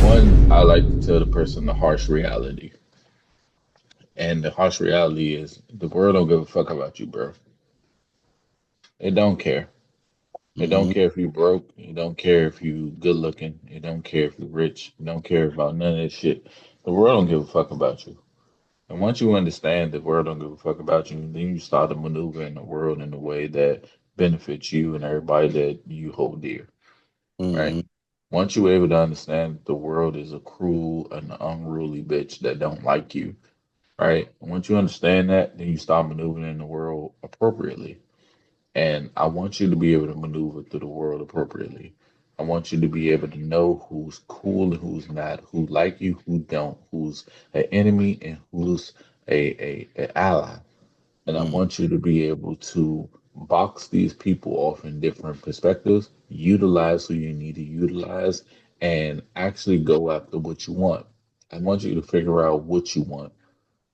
One, I like to tell the person the harsh reality. And the harsh reality is the world don't give a fuck about you, bro. It don't care. It don't Mm-hmm. care if you broke. It don't care if you good looking. It don't care if you rich. It don't care about none of that shit. The world don't give a fuck about you. And once you understand the world don't give a fuck about you, then you start to maneuver in the world in a way that benefits you and everybody that you hold dear, right? Mm-hmm. Once you're able to understand the world is a cruel and unruly bitch that don't like you, right? Once you understand that, then you start maneuvering in the world appropriately. And I want you to be able to maneuver through the world appropriately. I want you to be able to know who's cool and who's not, who like you, who don't, who's an enemy and who's a ally. And I Mm-hmm. want you to be able to box these people off in different perspectives, utilize who you need to utilize, and actually go after what you want. I want you to figure out what you want.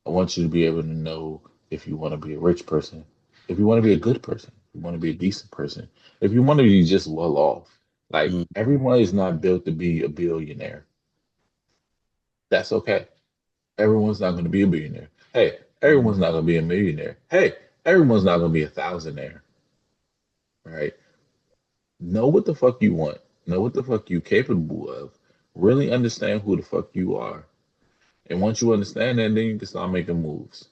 I want you to be able to know if you want to be a rich person, if you want to be a good person, if you want to be a decent person, if you want to be just well off. Like everyone is not built to be a billionaire. That's okay. Everyone's not going to be a billionaire. Hey, everyone's not going to be a millionaire. Hey, everyone's not going to be a thousandaire. Right? Know what the fuck you want. Know what the fuck you capable of. Really understand who the fuck you are. And once you understand that, then you can start making moves.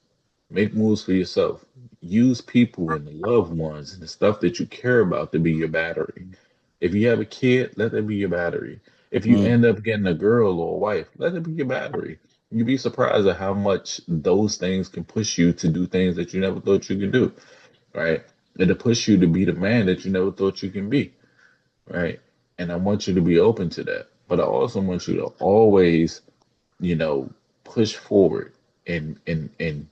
Make moves for yourself. Use people and the loved ones and the stuff that you care about to be your battery. If you have a kid, let that be your battery. If you Mm-hmm. end up getting a girl or a wife, let it be your battery. You'd be surprised at how much those things can push you to do things that you never thought you could do, right? And to push you to be the man that you never thought you can be, right? And I want you to be open to that. But I also want you to always you know, push forward and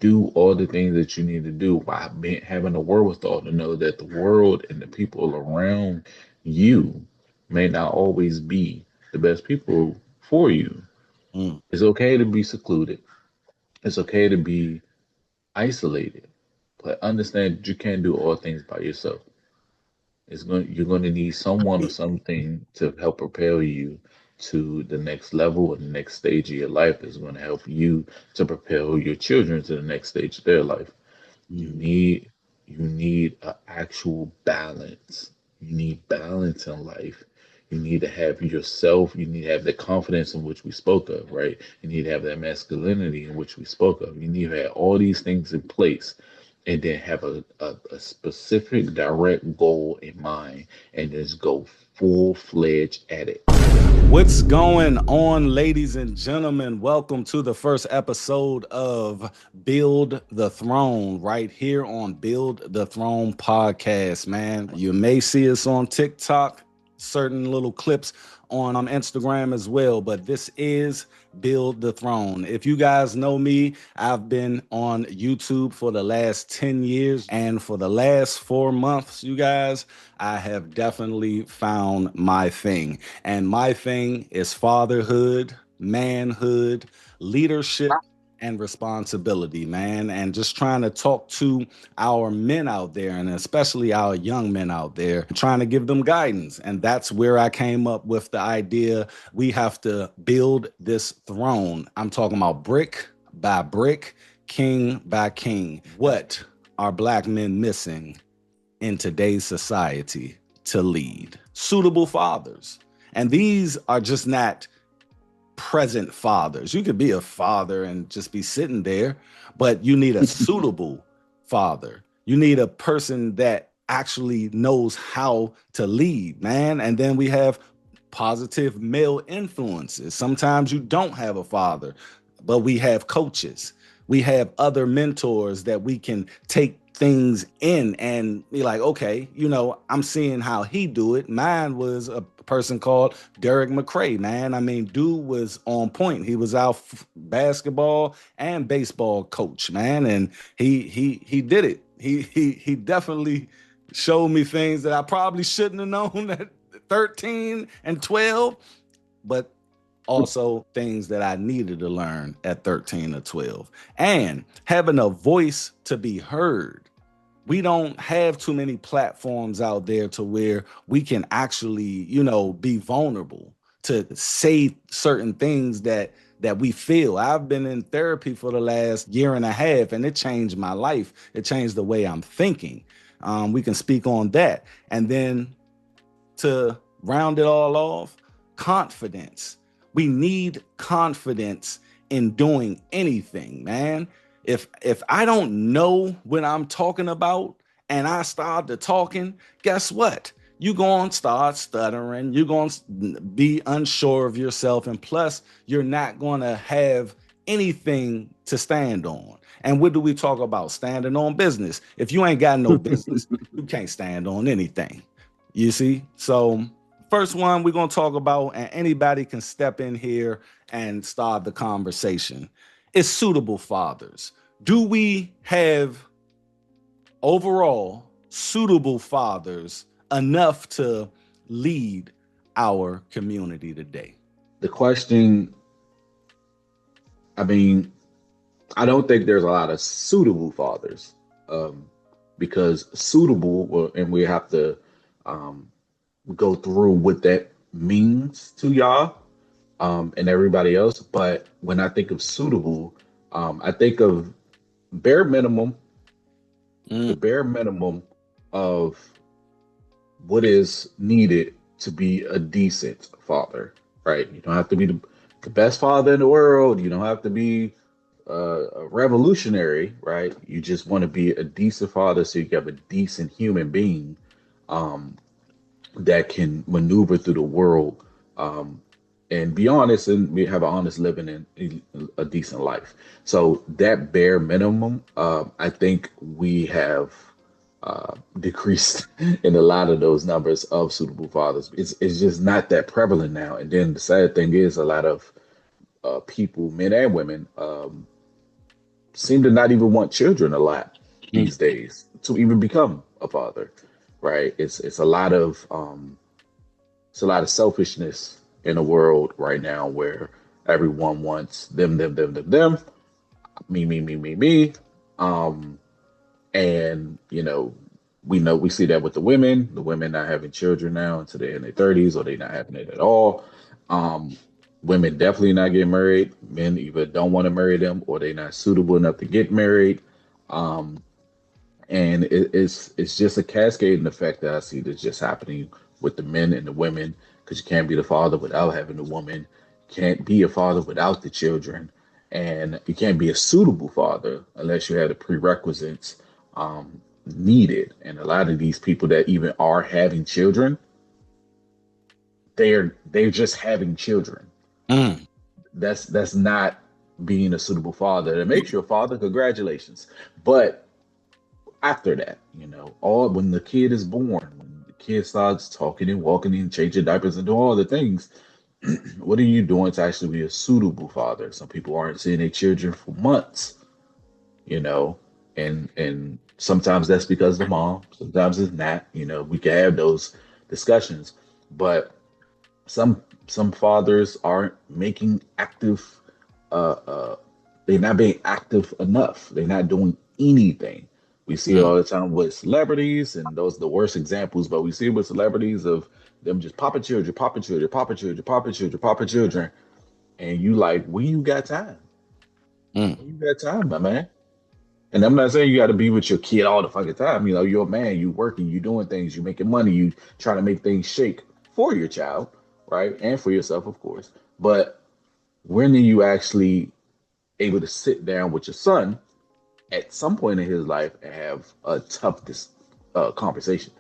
do all the things that you need to do while having the wherewithal to know that the world and the people around you may not always be the best people for you. It's okay to be secluded. It's okay to be isolated, but understand that you can't do all things by yourself. You're going to need someone or something to help propel you to the next level or the next stage of your life that's going to help you to propel your children to the next stage of their life. You Mm-hmm. need you need an actual balance. You need balance in life. You need to have yourself. You need to have the confidence in which we spoke of, right? You need to have that masculinity in which we spoke of. You need to have all these things in place and then have a specific direct goal in mind and just go full fledged at it. What's going on, ladies and gentlemen? Welcome to the first episode of Build the Throne, right here on Build the Throne podcast, man. You may see us on TikTok, certain little clips on Instagram as well, but this is Build the Throne. If you guys know me, I've been on YouTube for the last 10 years, and for the last 4 months, you guys, I have definitely found my thing. And my thing is fatherhood, manhood, leadership, and responsibility, man. And just trying to talk to our men out there, and especially our young men out there, trying to give them guidance. And that's where I came up with the idea we have to build this throne. I'm talking about brick by brick, king by king. What are black men missing in today's society to lead? Suitable fathers. And these are just not present fathers. You could be a father and just be sitting there, but you need a suitable father. You need a person that actually knows how to lead, man. And then we have positive male influences. Sometimes you don't have a father, but we have coaches. We have other mentors that we can take things in and be like, okay, I'm seeing how he do it. Mine was a person called Derek McCray, man. I mean, dude was on point. He was our basketball and baseball coach, man, and he did it. He definitely showed me things that I probably shouldn't have known at 13 and 12, but also things that I needed to learn at 13 or 12. And having a voice to be heard. We don't have too many platforms out there to where we can actually, be vulnerable. to say certain things that we feel. I've been in therapy for the last year and a half, and it changed my life. It changed the way I'm thinking. We can speak on that. And then to round it all off, confidence. We need confidence in doing anything, man. If I don't know what I'm talking about and I start to talking, guess what? You're going to start stuttering. You're going to be unsure of yourself. And plus, you're not going to have anything to stand on. And what do we talk about? Standing on business. If you ain't got no business, you can't stand on anything. You see? So, first one we're going to talk about, and anybody can step in here and start the conversation, is suitable fathers. Do we have overall suitable fathers enough to lead our community today? The question, I mean, I don't think there's a lot of suitable fathers, um, because suitable, well, and we have to um, go through what that means to y'all, and everybody else. But when I think of suitable, I think of bare minimum, the Mm, bare minimum of what is needed to be a decent father, right? You don't have to be the best father in the world. You don't have to be a revolutionary, right? You just want to be a decent father so you can have a decent human being, um, that can maneuver through the world, um, and be honest and we have an honest living and a decent life. So that bare minimum, I think we have decreased in a lot of those numbers of suitable fathers. It's just not that prevalent now. And then the sad thing is, a lot of people, men and women, seem to not even want children a lot mm, these days to even become a father, right? It's a lot of it's a lot of selfishness in the world right now where everyone wants them, me. Um, and we see that with the women not having children now until they're in their 30s, or they not having it at all. Um, Women definitely not getting married. Men either don't want to marry them or they're not suitable enough to get married. Um, and it's just a cascading effect that I see that's just happening with the men and the women, because you can't be the father without having the woman, you can't be a father without the children, and you can't be a suitable father unless you have the prerequisites needed. And a lot of these people that even are having children, they're just having children. mm. That's not being a suitable father. That makes you a father, congratulations. But after that, all when the kid is born, when the kid starts talking and walking and changing diapers and doing all the things, what are you doing to actually be a suitable father? Some people aren't seeing their children for months, you know, and sometimes that's because the mom, sometimes it's not. We can have those discussions, but some fathers aren't making active uh, they're not being active enough. They're not doing anything. We see it Mm. all the time with celebrities, and those are the worst examples, but we see it with celebrities of them just popping children, popping children, popping children, popping children, popping children. And you like, when you got time? Mm. When you got time, my man? And I'm not saying you got to be with your kid all the fucking time. You're a man, you working, you doing things, you making money, you trying to make things shake for your child, right? And for yourself, of course. But when are you actually able to sit down with your son at some point in his life and have a tough conversation?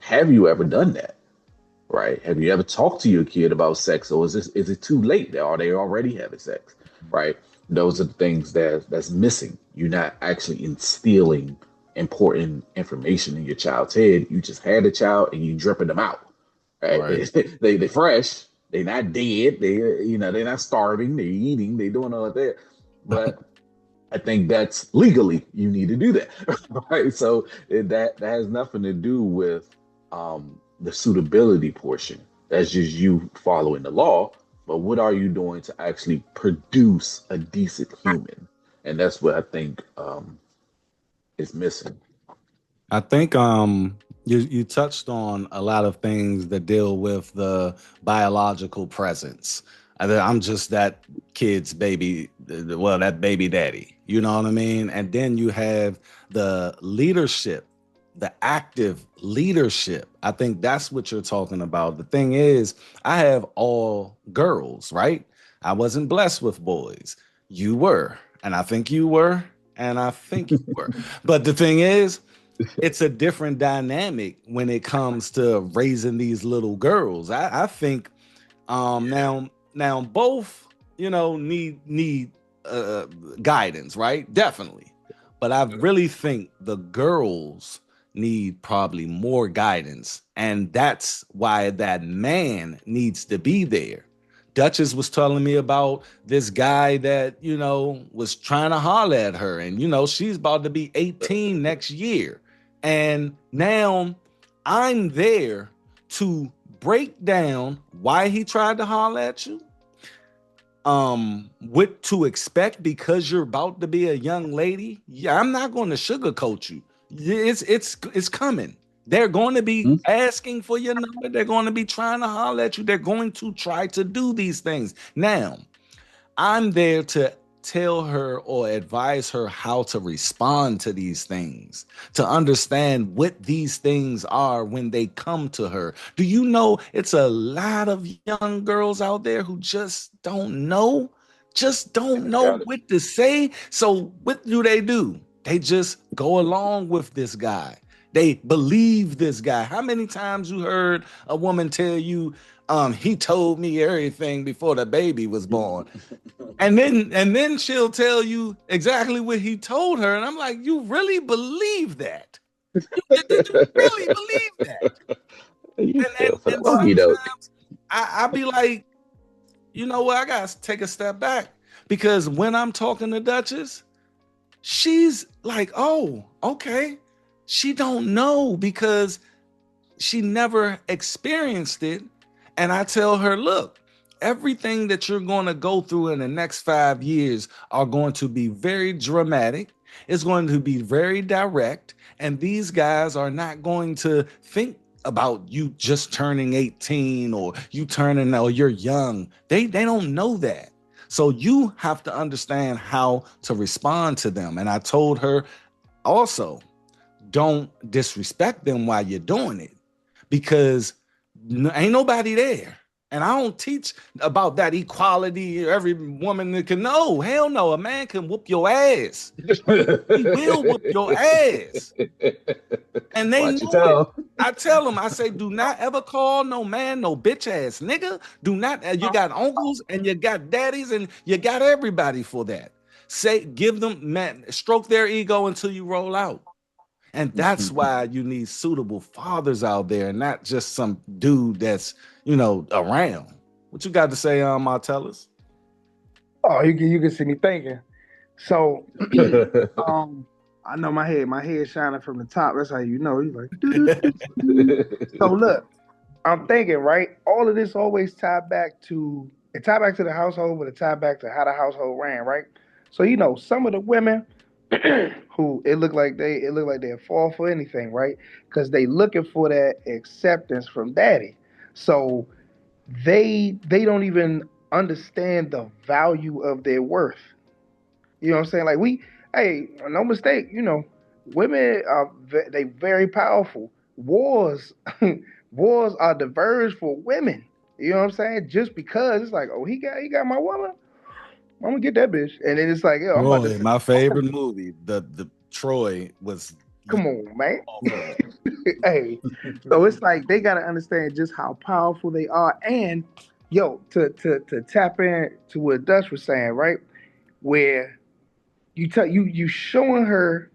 Have you ever done that? Right? Have you ever talked to your kid about sex, or is it too late? Are they already having sex? Right? Those are the things that's missing. You're not actually instilling important information in your child's head. You just had a child and you dripping them out. Right? Right. They fresh. They're not dead. They're not starving. They're eating. They're doing all of that. But I think that's legally you need to do that, right? So that has nothing to do with the suitability portion. That's just you following the law. But what are you doing to actually produce a decent human? And that's what I think is missing. I think You touched on a lot of things that deal with the biological presence. I'm just that kid's baby, well, that baby daddy. You know what I mean? And then you have the leadership, the active leadership. I think that's what you're talking about. The thing is, I have all girls, right? I wasn't blessed with boys. You were, and I think you were, and I think you were. But the thing is, it's a different dynamic when it comes to raising these little girls. I think now both need uh, guidance, right? Definitely, but I really think the girls need probably more guidance, and that's why that man needs to be there. Duchess was telling me about this guy that was trying to holler at her, and she's about to be 18 next year, and now I'm there to break down why he tried to holler at you, what to expect because you're about to be a young lady. Yeah, I'm not going to sugarcoat you. It's coming. They're going to be Hmm? asking for your number. They're going to be trying to holler at you. They're going to try to do these things. Now, I'm there to tell her or advise her how to respond to these things, to understand what these things are when they come to her. Do you know it's a lot of young girls out there who just don't I know got it. what to say? So what do? They just go along with this guy. They believe this guy. How many times you heard a woman tell you, he told me everything before the baby was born? And then she'll tell you exactly what he told her, and I'm like, you really believe that? Did you really believe that? You And and fell for the and okie doke. sometimes I be like, you know what? I gotta take a step back because when I'm talking to Duchess, she's like, oh, okay. She don't know because she never experienced it. And I tell her, look, everything that you're going to go through in the next 5 years are going to be very dramatic. It's going to be very direct. And these guys are not going to think about you just turning 18 or or you're young. They don't know that. So you have to understand how to respond to them. And I told her also, don't disrespect them while you're doing it because ain't nobody there. And I don't teach about that equality. Every woman that can know, hell no, a man can whoop your ass. He will whoop your ass. And they Watch your know it. tone. I tell them, I say, do not ever call no man no bitch ass nigga. Do not, you got uncles and you got daddies and you got everybody for that. Say, give them, man, stroke their ego until you roll out. And that's why you need suitable fathers out there and not just some dude that's, around. What you got to say, Martellus? Oh, you can see me thinking. So, I know my head shining from the top. That's how you know. He's like, doo, doo, doo, doo. So look, I'm thinking, right? All of this always tied back to the household, but it tied back to how the household ran, right? So some of the women who it look like they fall for anything, right? Because they looking for that acceptance from daddy. So they don't even understand the value of their worth. You know what I'm saying? Like hey, no mistake. Women are they very powerful. Wars, wars are diverged for women. You know what I'm saying? Just because it's like, oh, he got my woman, I'm gonna get that bitch, and then it's like, yo, I'm about to Troy, send. my favorite movie. The Troy was Come on, man. off of that. Hey, so it's like they gotta understand just how powerful they are, and yo, to tap in to what Dutch was saying, right? Where you showing her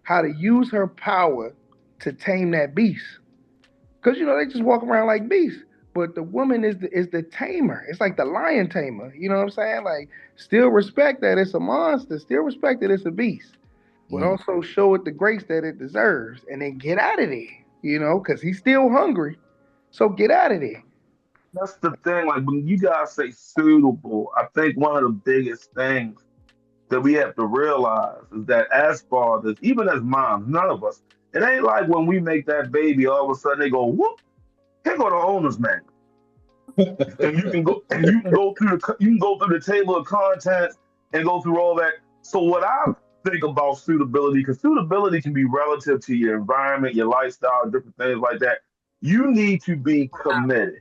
how to use her power to tame that beast. Because they just walk around like beasts. But the woman is the tamer. It's like the lion tamer. You know what I'm saying? Like, still respect that it's a monster. Still respect that it's a beast. But Mm. also show it the grace that it deserves. And then get out of there. Because he's still hungry. So get out of there. That's the thing. Like when you guys say suitable, I think one of the biggest things that we have to realize is that as fathers, even as moms, none of us. It ain't like when we make that baby, all of a sudden they go, whoop, here go the owner's manual. And you can go through the table of contents and go through all that. So what I think about suitability, because suitability can be relative to your environment, your lifestyle, different things like that. You need to be committed.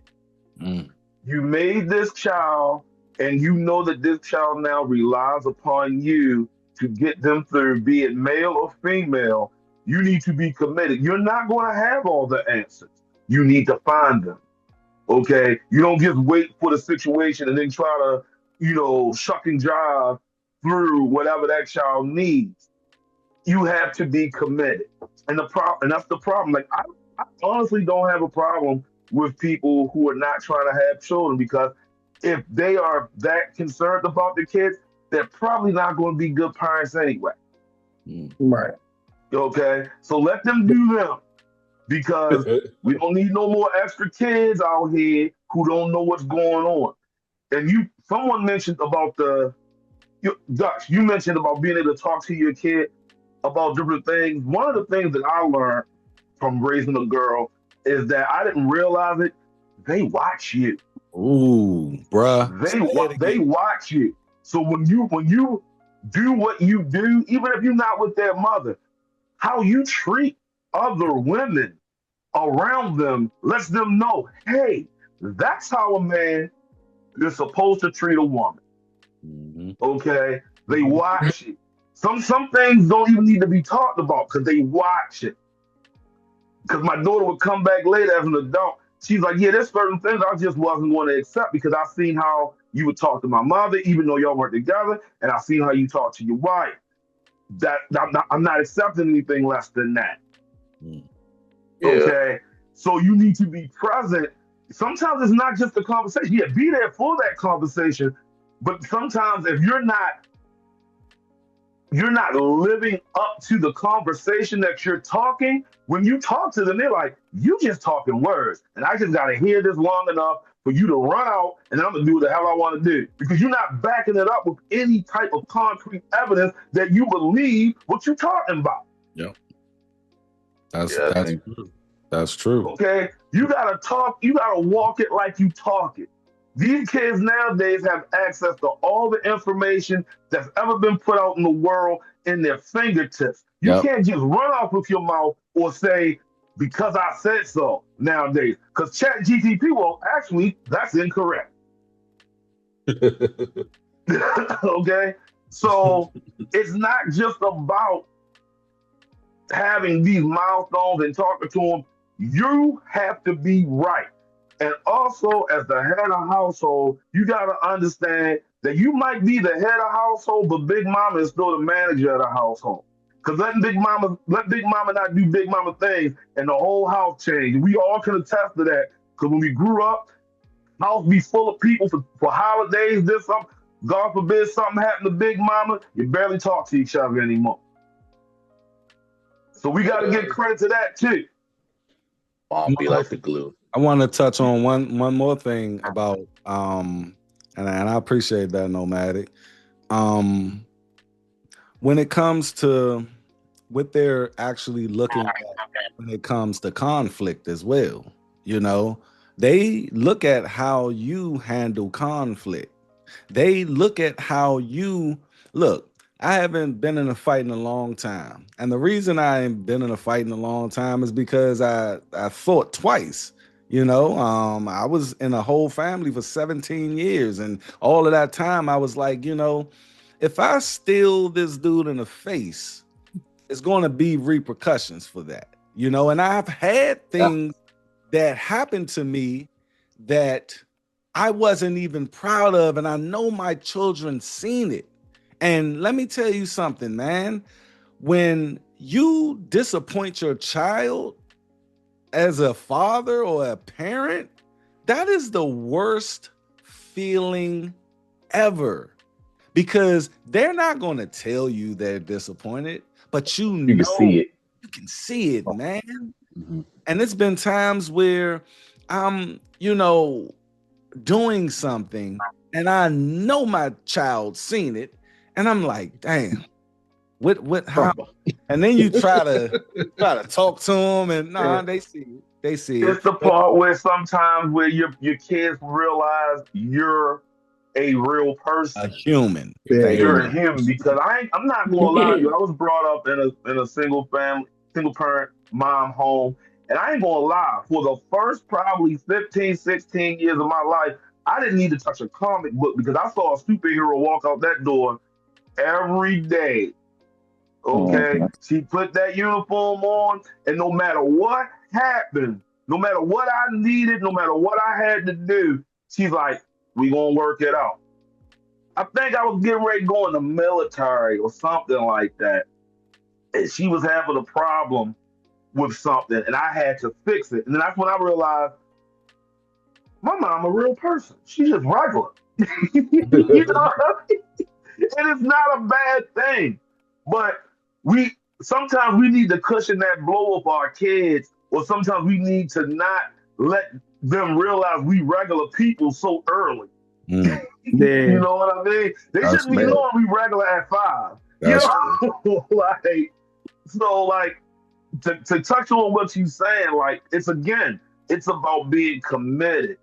Mm. You made this child, and you know that this child now relies upon you to get them through, be it male or female. You need to be committed. You're not going to have all the answers. You need to find them. Okay, you don't just wait for the situation and then try to, shuck and jive through whatever that child needs. You have to be committed, and that's the problem. Like I honestly don't have a problem with people who are not trying to have children because if they are that concerned about the kids, they're probably not going to be good parents anyway. Mm. Right. Okay, so let them do them because we don't need no more extra kids out here who don't know what's going on. And someone mentioned about Dutch. You mentioned about being able to talk to your kid about different things. One of the things that I learned from raising a girl is that I didn't realize it. They watch you. Ooh, bruh. Say it They again. watch you. So when you do what you do, even if you're not with their mother, how you treat other women around them lets them know, hey, that's how a man is supposed to treat a woman. Mm-hmm. Okay, they watch it. Some things don't even need to be talked about because they watch it. Because my daughter would come back later as an adult. She's like, yeah, there's certain things I just wasn't going to accept because I seen how you would talk to my mother, even though y'all weren't together, and I seen how you talk to your wife. That I'm not accepting anything less than that. Mm. Yeah. Okay, so you need to be present. Sometimes it's not just a conversation. Yeah, be there for that conversation, but sometimes if you're not living up to the conversation that you're talking. When you talk to them, they're like, you just talking words. And I just got to hear this long enough for you to run out and I'm going to do what the hell I want to do. Because you're not backing it up with any type of concrete evidence that you believe what you're talking about. Yep. That's Yeah, I that's think true. That's true. Okay? You got to talk, you got to walk it like you talk it. These kids nowadays have access to all the information that's ever been put out in the world in their fingertips. You Yep. can't just run off with your mouth or say, because I said so nowadays. Because Chat GTP, well, actually, that's incorrect. Okay? So it's not just about having these milestones and talking to them. You have to be right. And also, as the head of household, you got to understand that you might be the head of household, but Big Mama is still the manager of the household. Because let Big Mama not do Big Mama things, and the whole house change. We all can attest to that. Because when we grew up, house be full of people for holidays, this, something. God forbid something happened to Big Mama, you barely talk to each other anymore. So we got to yeah, give credit to that too. I mom be wanna like the glue. I want to touch on one more thing about and I appreciate that, Nomadic. Um when it comes to what they're actually looking at when it comes to conflict as well, you know, they look at how you handle conflict. They look at how you look. I haven't been in a fight in a long time. And the reason I ain't been in a fight in a long time is because I fought twice. I was in a whole family for 17 years. And all of that time, I was like, if I steal this dude in the face, it's going to be repercussions for that. And I've had Yeah. things that happened to me that I wasn't even proud of, and I know my children seen it. And let me tell you something, man. When you disappoint your child as a father or a parent, that is the worst feeling ever because they're not going to tell you they're disappointed, but You can see it. you can see it, man. Mhm. And it's been times where I'm, doing something and I know my child seen it and I'm like, damn, What how? And then you try to talk to them, and nah, they see it. It's the part where sometimes where your kids realize you're a real A person. human. Yeah. Thank You're you. a human because I'm not gonna lie to you. I was brought up in a single family, single parent mom home, and I ain't gonna lie. For the first probably 15, 16 years of my life, I didn't need to touch a comic book because I saw a superhero walk out that door every day. Okay, she put that uniform on, and no matter what happened, no matter what I needed, no matter what I had to do, she's like, "We gonna work it out." I think I was getting ready to go in the military or something like that. And she was having a problem with something and I had to fix it. And then that's when I realized my mom a real person. She's just regular. You know what I mean? And it's not a bad thing. But we sometimes we need to cushion that blow of our kids, or sometimes we need to not let them realize we regular people so early. Mm, You Yeah. know what I mean? They that's shouldn't be true. knowing we regular at 5. You That's true. know, like so, like to touch on what you saying, like it's about being committed.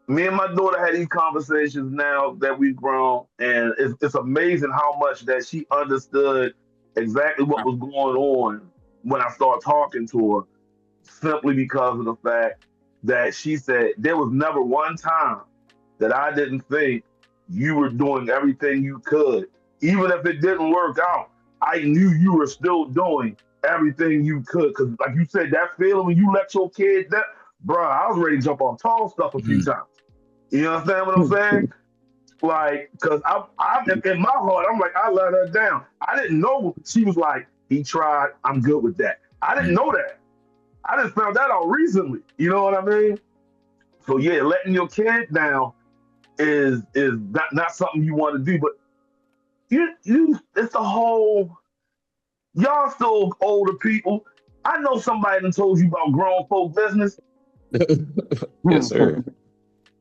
Me and my daughter had these conversations now that we've grown, and it's amazing how much that she understood exactly what was going on when I started talking to her, simply because of the fact that she said there was never one time that I didn't think you were doing everything you could. Even if it didn't work out, I knew you were still doing everything you could. Because, like you said, that feeling when you let your kid, that, bro, I was ready to jump off tall stuff a few Mm, times. You understand what I'm saying? Like, because I, in my heart, I'm like, I let her down. I didn't know she was like, he tried, I'm good with that. I didn't mm. know that. I just found that out recently. You know what I mean? So yeah, letting your kid down is not something you want to do. But you it's the whole y'all still older people. I know somebody that told you about grown folk business. Yes, sir.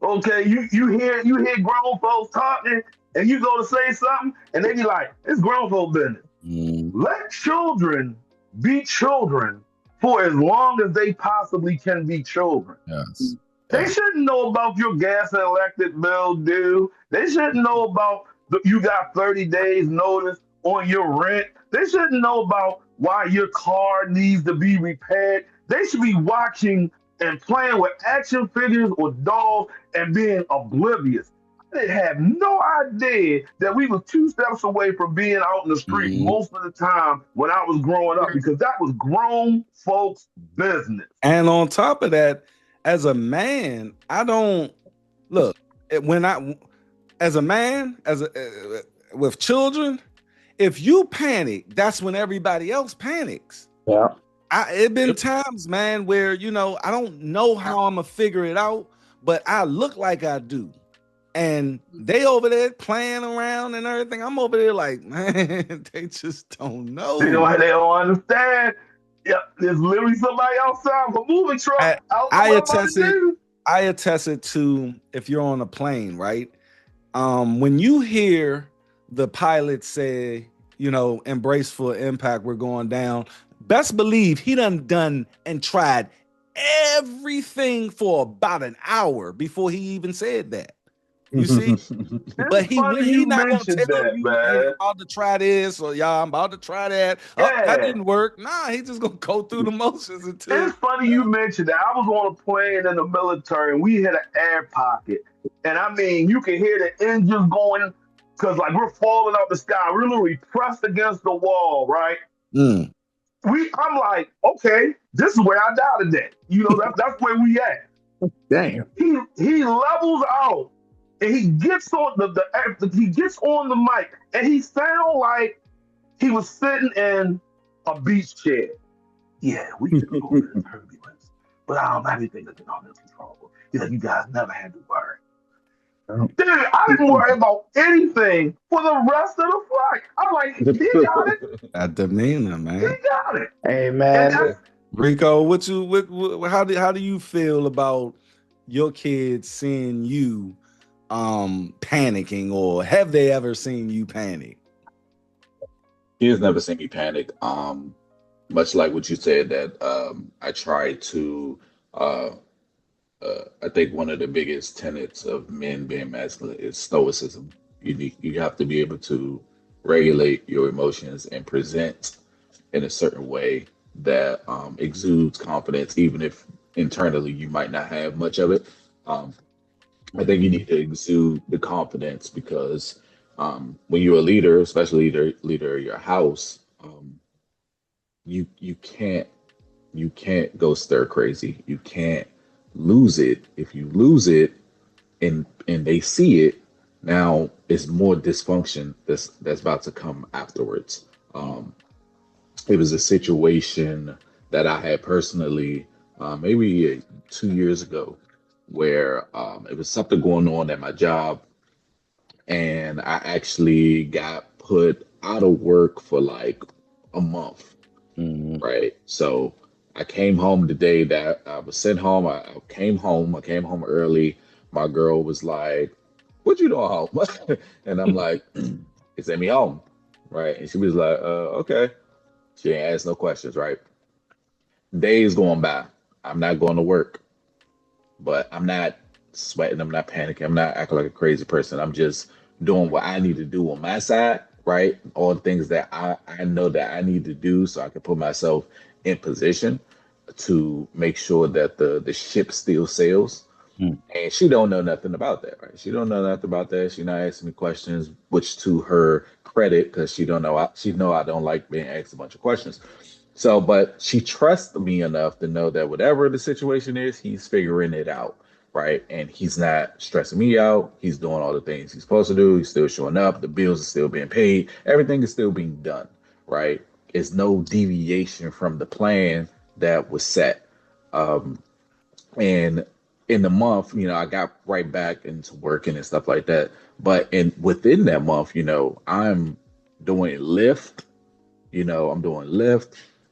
Okay, you hear grown folks talking, and you go to say something, and they be like, "It's grown folk business." Mm, Let children be children for as long as they possibly can be children. yes. They Yes. shouldn't know about your gas and electric bill due. They shouldn't know about you got 30 days notice on your rent. They shouldn't know about why your car needs to be repaired. They should be watching and playing with action figures or dolls and being oblivious. I had no idea that we was 2 steps away from being out in the street Mm. most of the time when I was growing up because that was grown folks' business. And on top of that, as a man, I don't look when I as a man with children. If you panic, that's when everybody else panics. Yeah. It been times, man, where I don't know how I'm gonna figure it out, but I look like I do. And they over there playing around and everything. I'm over there like, man, they just don't know. They don't understand. Yep, there's literally somebody outside with a moving truck. I, I don't know I what I'm about to attested, do. I attested to if you're on a plane, right? When you hear the pilot say, embrace for impact, we're going down. Best believe he done and tried everything for about an hour before he even said that. You see? But It's when funny he you not gonna mentioned tell that, you, hey, I'm man. about to try this, or y'all, I'm about to try that. Oh, that Yeah. didn't work. Nah, he just gonna go through the motions until. It's funny you mentioned that. I was on a plane in the military and we hit an air pocket. And I mean, you can hear the engines going because, like, we're falling out the sky. We're literally pressed against the wall, right? Mm, I'm like, okay, this is where I die today. That's where we at. Damn. He levels out and he gets on he gets on the mic and he sound like he was sitting in a beach chair. Yeah, we took over the turbulence, but everything is under control. He's like, you guys never had to worry. Dude, I didn't worry about anything for the rest of the flight. I'm like, he got it. that demeanor, He man. got it. Hey And man, that's Rico, how do you feel about your kids seeing you panicking, or have they ever seen you panic? He has never seen me panic. Much like what you said that I try to. Uh, I think one of the biggest tenets of men being masculine is stoicism. You have to be able to regulate your emotions and present in a certain way that exudes confidence, even if internally you might not have much of it. Um, I think you Mhm. need to exude the confidence because when you're a leader, especially leader of your house, you can't go stir crazy. You can't lose it. If you lose it and they see it, now it's more dysfunction that's about to come afterwards. Um, it was a situation that I had personally, maybe 2 years ago, where it was something going on at my job, and I actually got put out of work for like a month. Mhm. Right. So I came home the day that I was sent home. I came home. I came home early. My girl was like, "What you doing home?" And I'm like, "It sent me home." Right. And she was like, okay." She ain't asked no questions. Right. Days going by. I'm not going to work, but I'm not sweating. I'm not panicking. I'm not acting like a crazy person. I'm just doing what I need to do on my side, right? All the things that I know that I need to do so I can put myself in position to make sure that the ship still sails. Mm. And she don't know nothing about that, right? She don't know nothing about that. She not asking me questions, which to her credit, because she know I don't like being asked a bunch of questions. So, but she trusts me enough to know that whatever the situation is, he's figuring it out, right? And he's not stressing me out. He's doing all the things he's supposed to do. He's still showing up. The bills are still being paid. Everything is still being done, right? It's no deviation from the plan that was set. Um, and in the month, I got right back into working and stuff like that. But within that month, I'm doing Lyft, I'm doing Lyft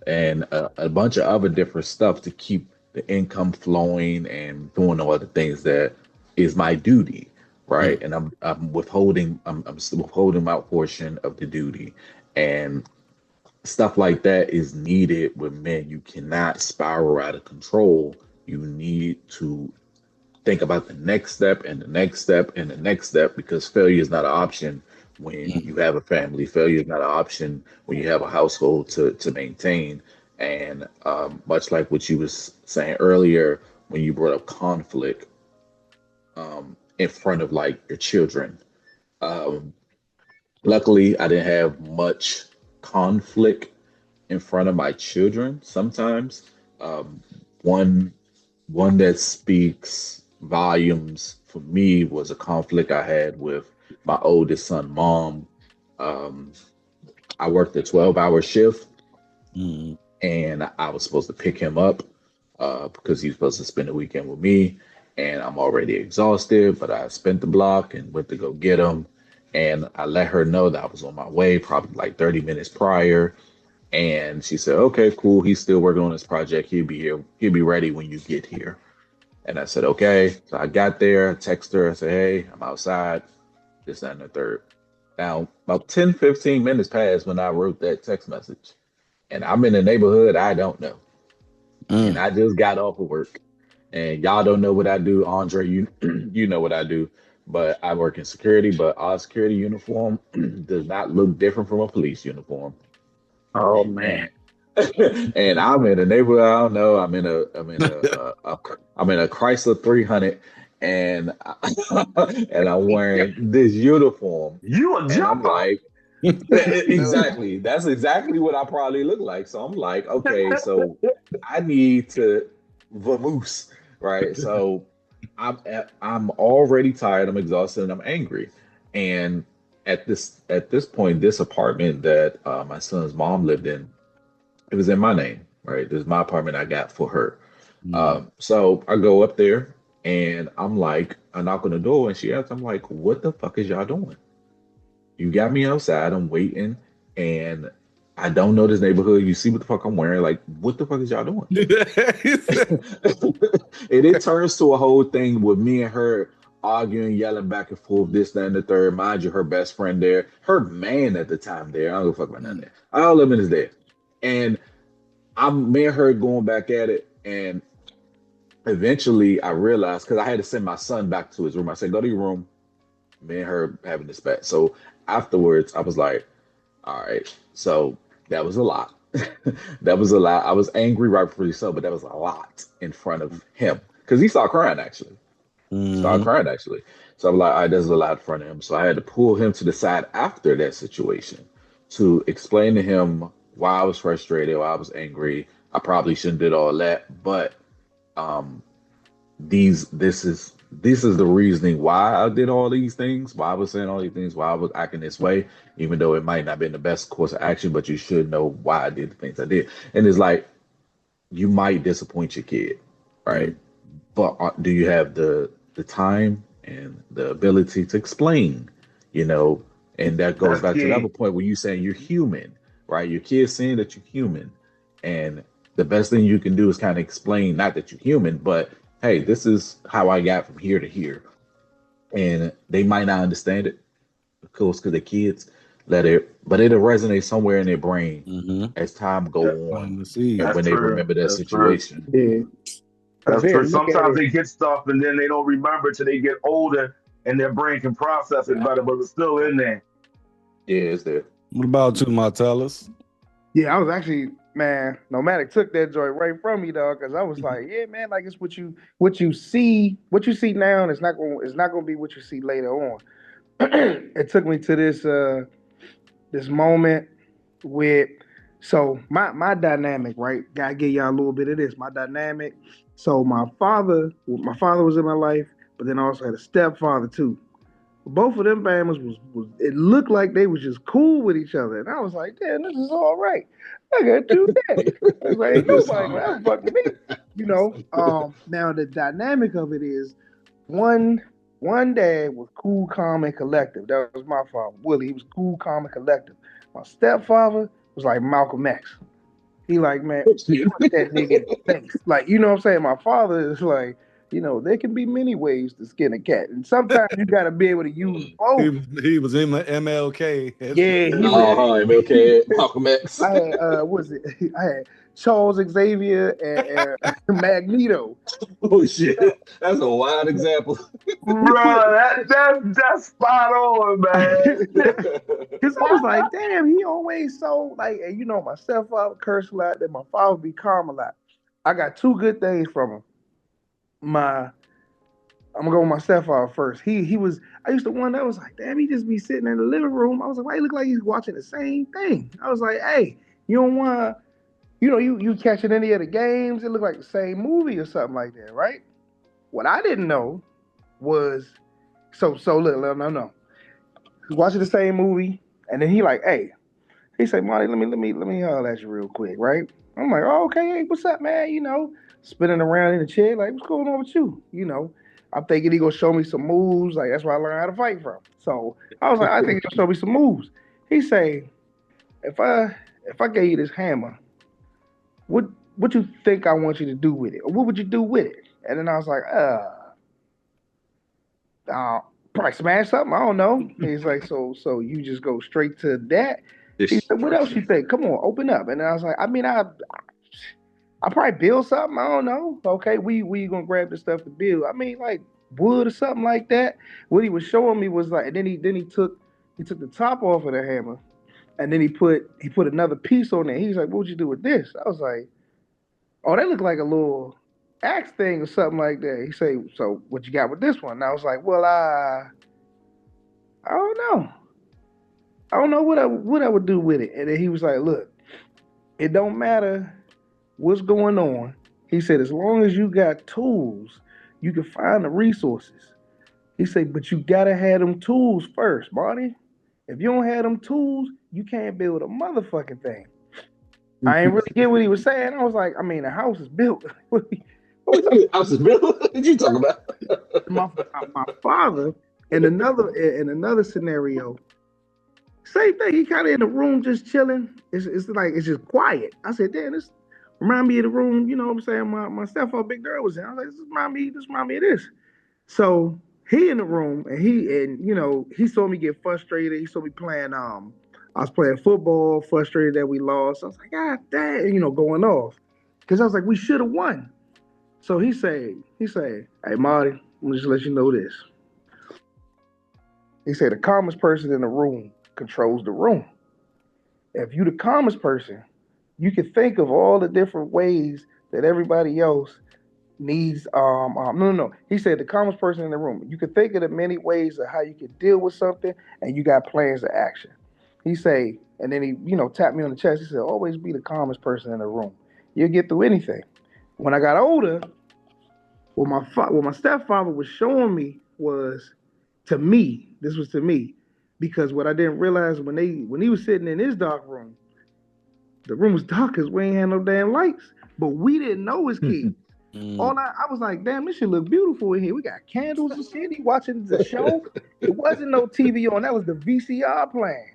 and a bunch of other different stuff to keep the income flowing and doing all the things that is my duty, right? Mm. And I'm still withholding my portion of the duty, and stuff like that is needed with men. You cannot spiral out of control. You need to think about the next step and the next step and the next step because failure is not an option when Mm. you have a family. Failure is not an option when you have a household to maintain. And much like what you was saying earlier when you brought up conflict in front of like your children. Um, Luckily, I didn't have much conflict in front of my children. Sometimes one one that speaks volumes for me was a conflict I had with my oldest son, mom. Um, I worked a 12-hour shift Mm. and I was supposed to pick him up because he was supposed to spend the weekend with me. And I'm already exhausted, but I spent the block and went to go get him. And I let her know that I was on my way, probably like 30 minutes prior. And she said, "Okay, cool. He's still working on this project. He'll be here. He'll be ready when you get here." And I said, "Okay." So I got there, text her, I said, "Hey, I'm outside, this, that, and the third." Now, about 10, 15 minutes passed when I wrote that text message. And I'm in a neighborhood I don't know. And Mm. I just got off of work. And y'all don't know what I do. Andre, you you know what I do. But I work in security, but our security uniform does not look different from a police uniform. Oh man. And and I'm in a neighborhood I don't know. I'm in a Chrysler 300, and and I'm wearing this uniform, You a and I'm jumper. like, exactly. That's exactly what I probably look like. So I'm like, okay, so I need to vamoose, right? So I'm already tired. I'm exhausted, and I'm angry. And at this point, this apartment that my son's mom lived in, it was in my name, right? This is my apartment I got for her. Mm. So I go up there and I'm like, I knock on the door and she asks, I'm like, what the fuck is y'all doing? You got me outside, I'm waiting, and I don't know this neighborhood. You see what the fuck I'm wearing? Like, what the fuck is y'all doing? He said, And it turns to a whole thing with me and her. arguing, yelling back and forth, this, that, and the third. Mind you, her best friend there, her man at the time there. I don't give a fuck about nothing there. All of them is there. And me and her going back at it. And eventually I realized, because I had to send my son back to his room. I said, go to your room. Me and her having this bet. So afterwards, I was like, all right. So that was a lot. That was a lot. I was angry, rightfully so, but that was a lot in front of him because he started crying actually. Started Mm-hmm. crying actually. So I'm like, all right, there's a lot in front of him. So I had to pull him to the side after that situation to explain to him why I was frustrated, why I was angry. I probably shouldn't did all that, but um, this is the reasoning why I did all these things, why I was saying all these things, why I was acting this way, even though it might not have been the best course of action, but you should know why I did the things I did. And it's like you might disappoint your kid, Yeah. right? But do you have the time and the ability to explain, you know? And that goes That's back to the other key. point where you saying you're human, right? Your kid's saying that you're human, and the best thing you can do is kind of explain, not that you're human, but hey, this is how I got from here to here, and they might not understand it, of course, because the kids let it, but it'll resonate somewhere in their brain Mm-hmm. as time That- go on, Planting the seed. and That's when they true. remember that That's true. situation. Yeah. Because That's they true. look at Sometimes it. they get stuff and then they don't remember till they get older and their brain can process it better, but it's still in there. Yeah, it's there. What about you, Martellus? Yeah, I was actually, man, Nomadic took that joint right from me, dog, because I was like, yeah, man, like it's what you see now, and it's not gonna be what you see later on. It took me to this moment with so my dynamic, right? Gotta give y'all a little bit of this. My dynamic. So my father was in my life, but then I also had a stepfather too. Both of them family was it looked like they was just cool with each other. And I was like, damn, this is all right. I got two daddies. I was like, ain't It's nobody all gonna ever right. fuck with me. You know? Now the dynamic of it is one one dad was cool, calm, and collective. That was my father, Willie. He was cool, calm, and collective. My stepfather was like Malcolm X. He like, man, punch that nigga in the face. Like, you know what I'm saying? My father is like, there can be many ways to skin a cat. And sometimes you gotta be able to use both. He was in the MLK. Yeah, he was Oh, MLK, Malcolm X. I had what was it? I had Charles Xavier and Magneto. Oh shit, that's a wild example. He put Bro, that's spot on, man. because I was like, damn, he always so like, and my stepfather curse a lot, then my father be calm a lot. I got two good things from him. My I'm gonna go with my stepfather first. He was. I used to wonder. I was like, damn, he just be sitting in the living room. I was like, why he look like he's watching the same thing? I was like, hey, you don't want, you catching any of the games? It looked like the same movie or something like that, right? What I didn't know was so look, no. He's watching the same movie, and then he like, hey, he said, Marty, let me holler at you real quick, right? I'm like, oh, okay, hey, what's up, man? Spinning around in the chair, like, what's going on with you? I'm thinking he gonna show me some moves, like that's where I learned how to fight from. So I was like, I think he gonna show me some moves. He say, if I gave you this hammer, what what you think I want you to do with it, or what would you do with it? And then I was like, probably smash something. I don't know. He's like, so you just go straight to that. He said, what else you Destruction. think? Come on, open up. And I was like, I mean, I probably build something. I don't know. Okay, we gonna grab the stuff to build. I mean, like wood or something like that. What he was showing me was like, and then he took the top off of the hammer, and then he put another piece on there. He's like, what would you do with this? I was like, oh, that looked like a little axe thing or something like that. He say, so what you got with this one? And I was like, well, I don't know. I don't know what I would do with it. And then he was like, look, it don't matter what's going on. He said, as long as you got tools, you can find the resources. He said, but you gotta have them tools first, Marty. If you don't have them tools, you can't build a motherfucking thing. I ain't really get what he was saying. I was like, I mean, the house is built. What we talking I was what you talking about? about? My father in another scenario, same thing. He kind of in the room just chilling. It's like it's just quiet. I said, damn, this remind me of the room. You know what I'm saying? My stepfather Big Girl was in. I was like, this remind me of this. So he in the room and he saw me get frustrated. He saw me playing I was playing football, frustrated that we lost. I was like, God damn, going off. Cause I was like, we should have won. So he said, hey Marty, I'm gonna just let you know this. He said the calmest person in the room controls the room. If you the calmest person, you can think of all the different ways that everybody else needs no. He said the calmest person in the room. You can think of the many ways of how you can deal with something and you got plans of action. He say, and then he, tapped me on the chest. He said, always be the calmest person in the room. You'll get through anything. When I got older, what my stepfather was showing me was to me, this was to me, because what I didn't realize when he was sitting in his dark room, the room was dark because we ain't had no damn lights. But we didn't know as kids. Mm, I was like, damn, this shit look beautiful in here. We got candles and shit. He watching the show. It wasn't no TV on. That was the VCR playing.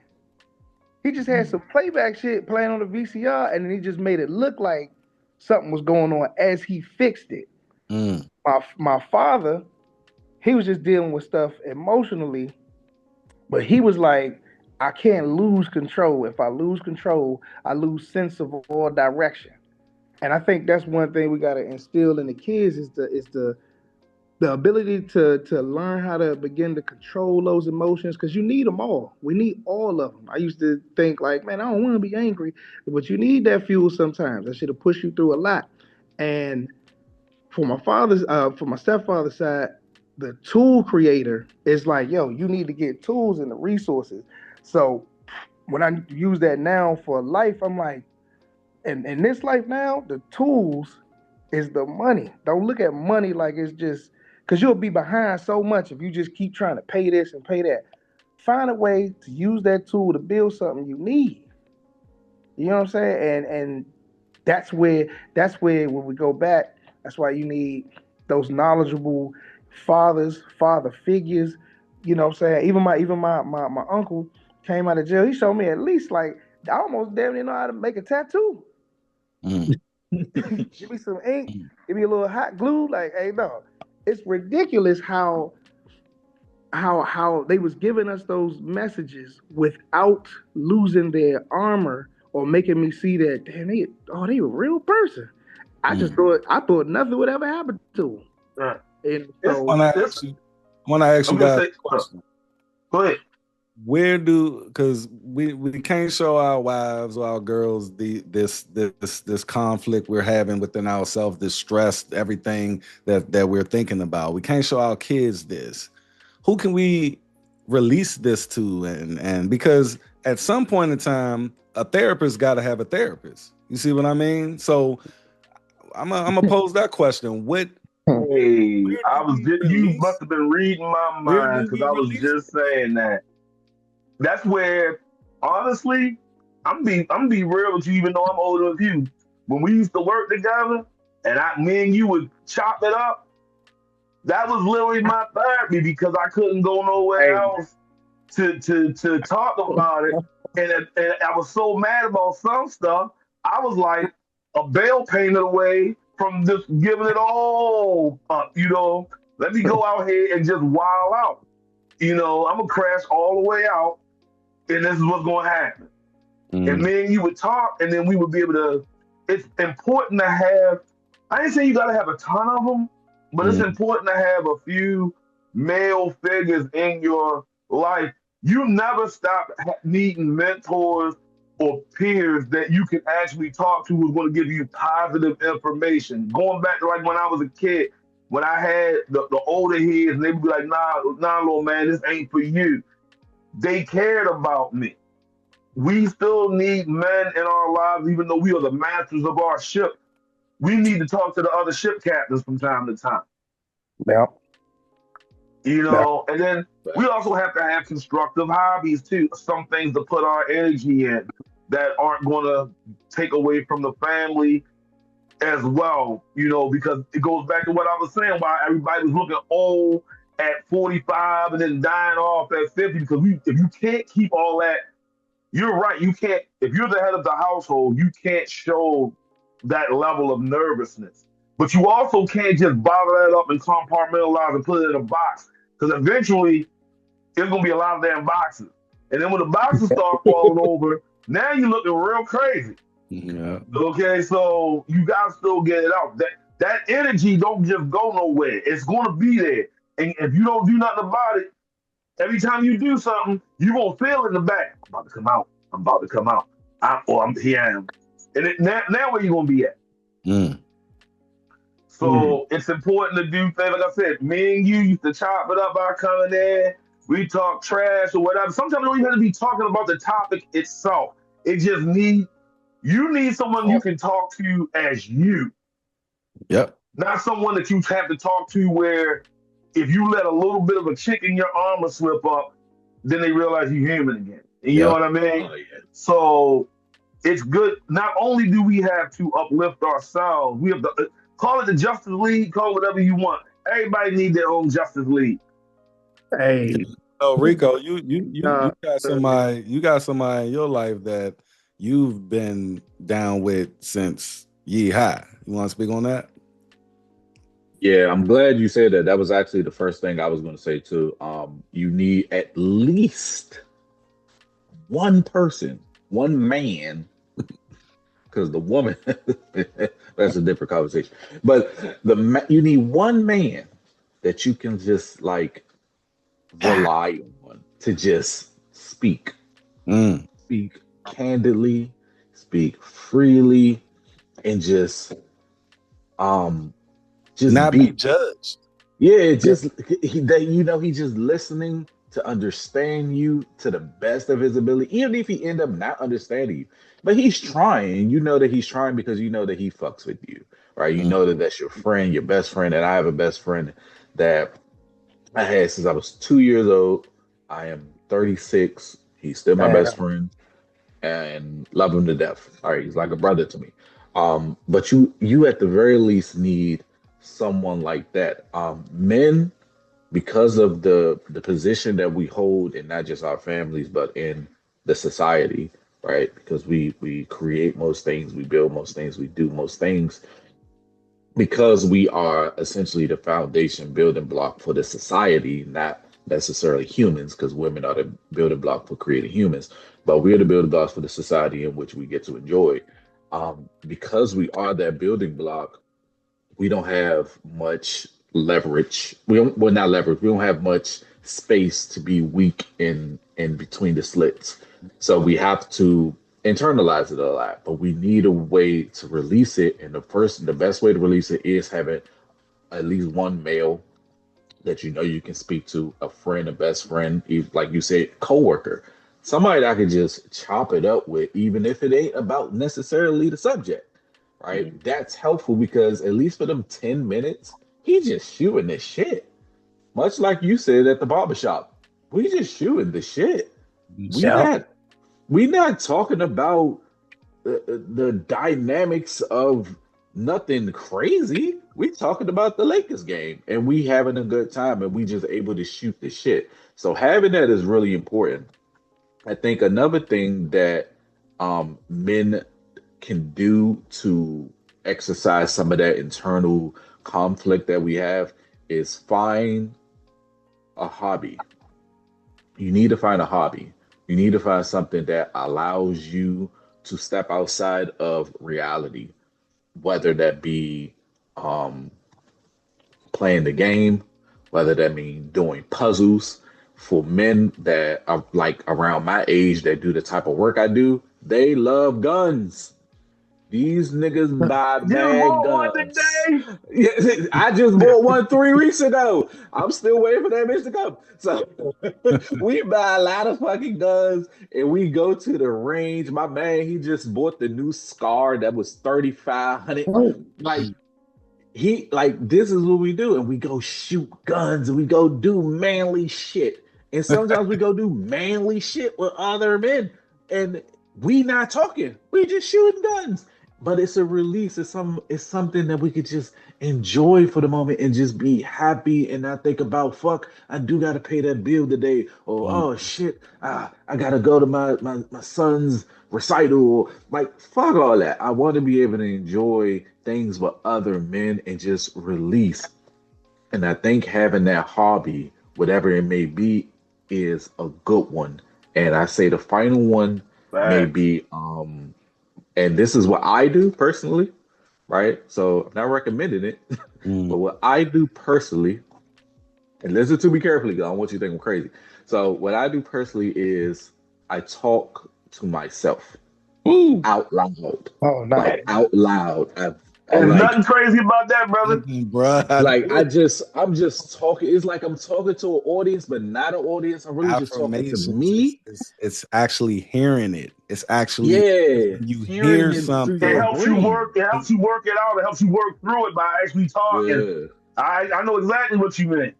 He just had some playback shit playing on the VCR, and then he just made it look like something was going on as he fixed it. mm, My father, he was just dealing with stuff emotionally, but he was like, I can't lose control. If I lose control, I lose sense of all direction. And I think that's one thing we got to instill in the kids is the ability to learn how to begin to control those emotions because you need them all. We need all of them. I used to think like, man, I don't want to be angry, but you need that fuel sometimes. That should have pushed you through a lot. And for my stepfather's side, the tool creator is like, yo, you need to get tools and the resources. So when I use that now for life, I'm like, and in this life now, the tools is the money. Don't look at money like it's just because you'll be behind so much if you just keep trying to pay this and pay that. Find a way to use that tool to build something you need. You know what I'm saying? And that's where when we go back, that's why you need those knowledgeable father figures. You know what I'm saying? Even my uncle came out of jail. He showed me at least like I almost damn near know how to make a tattoo. mm, Give me some ink, mm, give me a little hot glue. Like, hey, no, it's ridiculous how they was giving us those messages without losing their armor or making me see that damn they a real person. mm. I thought nothing would ever happen to them. Right. And It's so Wanna it's. ask you, wanna ask I'm you gonna guys say, a question. go ahead. Where do because we can't show our wives or our girls this conflict we're having within ourselves, this stress, everything that we're thinking about. We can't show our kids this. Who can we release this to? And because at some point in time, a therapist got to have a therapist. You see what I mean? So I'm gonna pose that question. Hey, Where I do was we just, you release? must have been reading my Where mind do because we I was release? just saying that. That's where, honestly, I'm be real with you, even though I'm older than you. When we used to work together, and me and you would chop it up, that was literally my therapy because I couldn't go nowhere hey, else to talk about it, and I was so mad about some stuff. I was like a bale painted away from just giving it all up. Let me go out here and just wild out. I'm gonna crash all the way out, and this is what's gonna happen. And Mm, me and you would talk, and then we would be able to. It's important to have. I didn't say you got to have a ton of them, but it's mm, important to have a few male figures in your life. You never stop needing mentors or peers that you can actually talk to who's going to give you positive information. Going back to like when I was a kid, when I had the older heads, and they would be like, nah, little man, this ain't for you. They cared about me. We still need men in our lives, even though we are the masters of our ship. We need to talk to the other ship captains from time to time. yeah, yeah. And then we also have to have constructive hobbies too. Some things to put our energy in that aren't going to take away from the family as well. Because it goes back to what I was saying, why everybody was looking old at 45 and then dying off at 50. Because if you can't keep all that, you're right. You can't, if you're the head of the household, you can't show that level of nervousness. But you also can't just bottle that up and compartmentalize and put it in a box Because eventually it's gonna be a lot of damn boxes. And then when the boxes start falling over, now you're looking real crazy. Yeah. Okay, so you gotta still get it out. That energy don't just go nowhere. It's gonna be there. And if you don't do nothing about it, every time you do something, you gonna feel in the back. I'm about to come out. I'm about to come out. I'm here I am. And now where you gonna be at? Mm. Mm. So it's important to do things. Like I said, me and you used to chop it up by coming in. We talk trash or whatever. Sometimes we don't even have to be talking about the topic itself. It just you need someone you can talk to as you, Yep. not someone that you have to talk to where if you let a little bit of a chick in your armor slip up, then they realize you're human again. You know Yep. what I mean? Oh yeah. So it's good. Not only do we have to uplift ourselves, we have to call it the Justice League, call it whatever you want. Everybody need their own Justice League. Hey, So Rico, you uh, got somebody in your life that you've been down with since ye high. You want to speak on that? Yeah, I'm glad you said that. That was actually the first thing I was going to say too. You need at least one person, one man, because the woman, that's a different conversation. But you need one man that you can just like rely on to just Mm. speak candidly, speak freely, and um just Not be be. judged. Yeah, just he's just listening to understand you to the best of his ability, even if he end up not understanding you. But he's trying. You know that he's trying because you know that he fucks with you, right? You Mm. know that that's your friend, your best friend, and I have a best friend that I had since I was 2 years old. I am 36. He's still my best man, friend and love him to death. All right, he's like a brother to me. But you at the very least need someone like that. Men, because of the position that we hold in not just our families but in the society, right? Because we create most things, we build most things, we do most things because we are essentially the foundation building block for the society, not necessarily humans, because women are the building block for creating humans, but we're the building blocks for the society in which we get to enjoy. Because we are that building block, we don't have much leverage. Well, not leverage. We don't have much space to be weak in between the slits. So we have to internalize it a lot. But we need a way to release it. And the best way to release it is having at least one male that you know you can speak to, a friend, a best friend, like you said, coworker, somebody that I could just chop it up with, even if it ain't about necessarily the subject, right? That's helpful because at least for them 10 minutes, he's just shooting the shit. Much like you said at the barbershop, we just shooting the shit. We yeah. not we not talking about the dynamics of nothing crazy. We talking about the Lakers game and we having a good time and we just able to shoot the shit. So having that is really important. I think another thing that men can do to exercise some of that internal conflict that we have is find a hobby. You need to find a hobby. You need to find something that allows you to step outside of reality, whether that be um, playing the game, whether that mean doing puzzles. For men that are like around my age that do the type of work I do, they love guns. These niggas buy You mad bought one guns. today. Yeah, I just bought one 3 weeks ago. I'm still waiting for that bitch to come. So we buy a lot of fucking guns and we go to the range. My man, he just bought the new Scar that was 3,500. Like this is what we do, and we go shoot guns and we go do manly shit. And sometimes we go do manly shit with other men, and we not talking. We just shooting guns. But it's a release. It's something that we could just enjoy for the moment and just be happy and not think about fuck. I do gotta pay that bill today. Or Mm. oh shit, I gotta go to my son's recital. Like fuck all that. I want to be able to enjoy things with other men and just release. And I think having that hobby whatever it may be, is a good one. And I say the final one may Facts. be, and this is what I do personally, right? So I'm not recommending it, but Mm. what I do personally, and listen to me carefully, because I don't want you to think I'm crazy. So what I do personally is I talk to myself Ooh. out loud, Oh, like nice. out loud. I There's like nothing crazy about that, brother. Bruh, I do. I'm just talking. It's like I'm talking to an audience, but not an audience. I'm really just talking to Affirmations me. it's actually hearing it. It's actually Yeah, when you hearing hear it through It your something. helps you work. brain. It helps you work it out. It helps you work through it by actually talking. Yeah, I know exactly what you meant.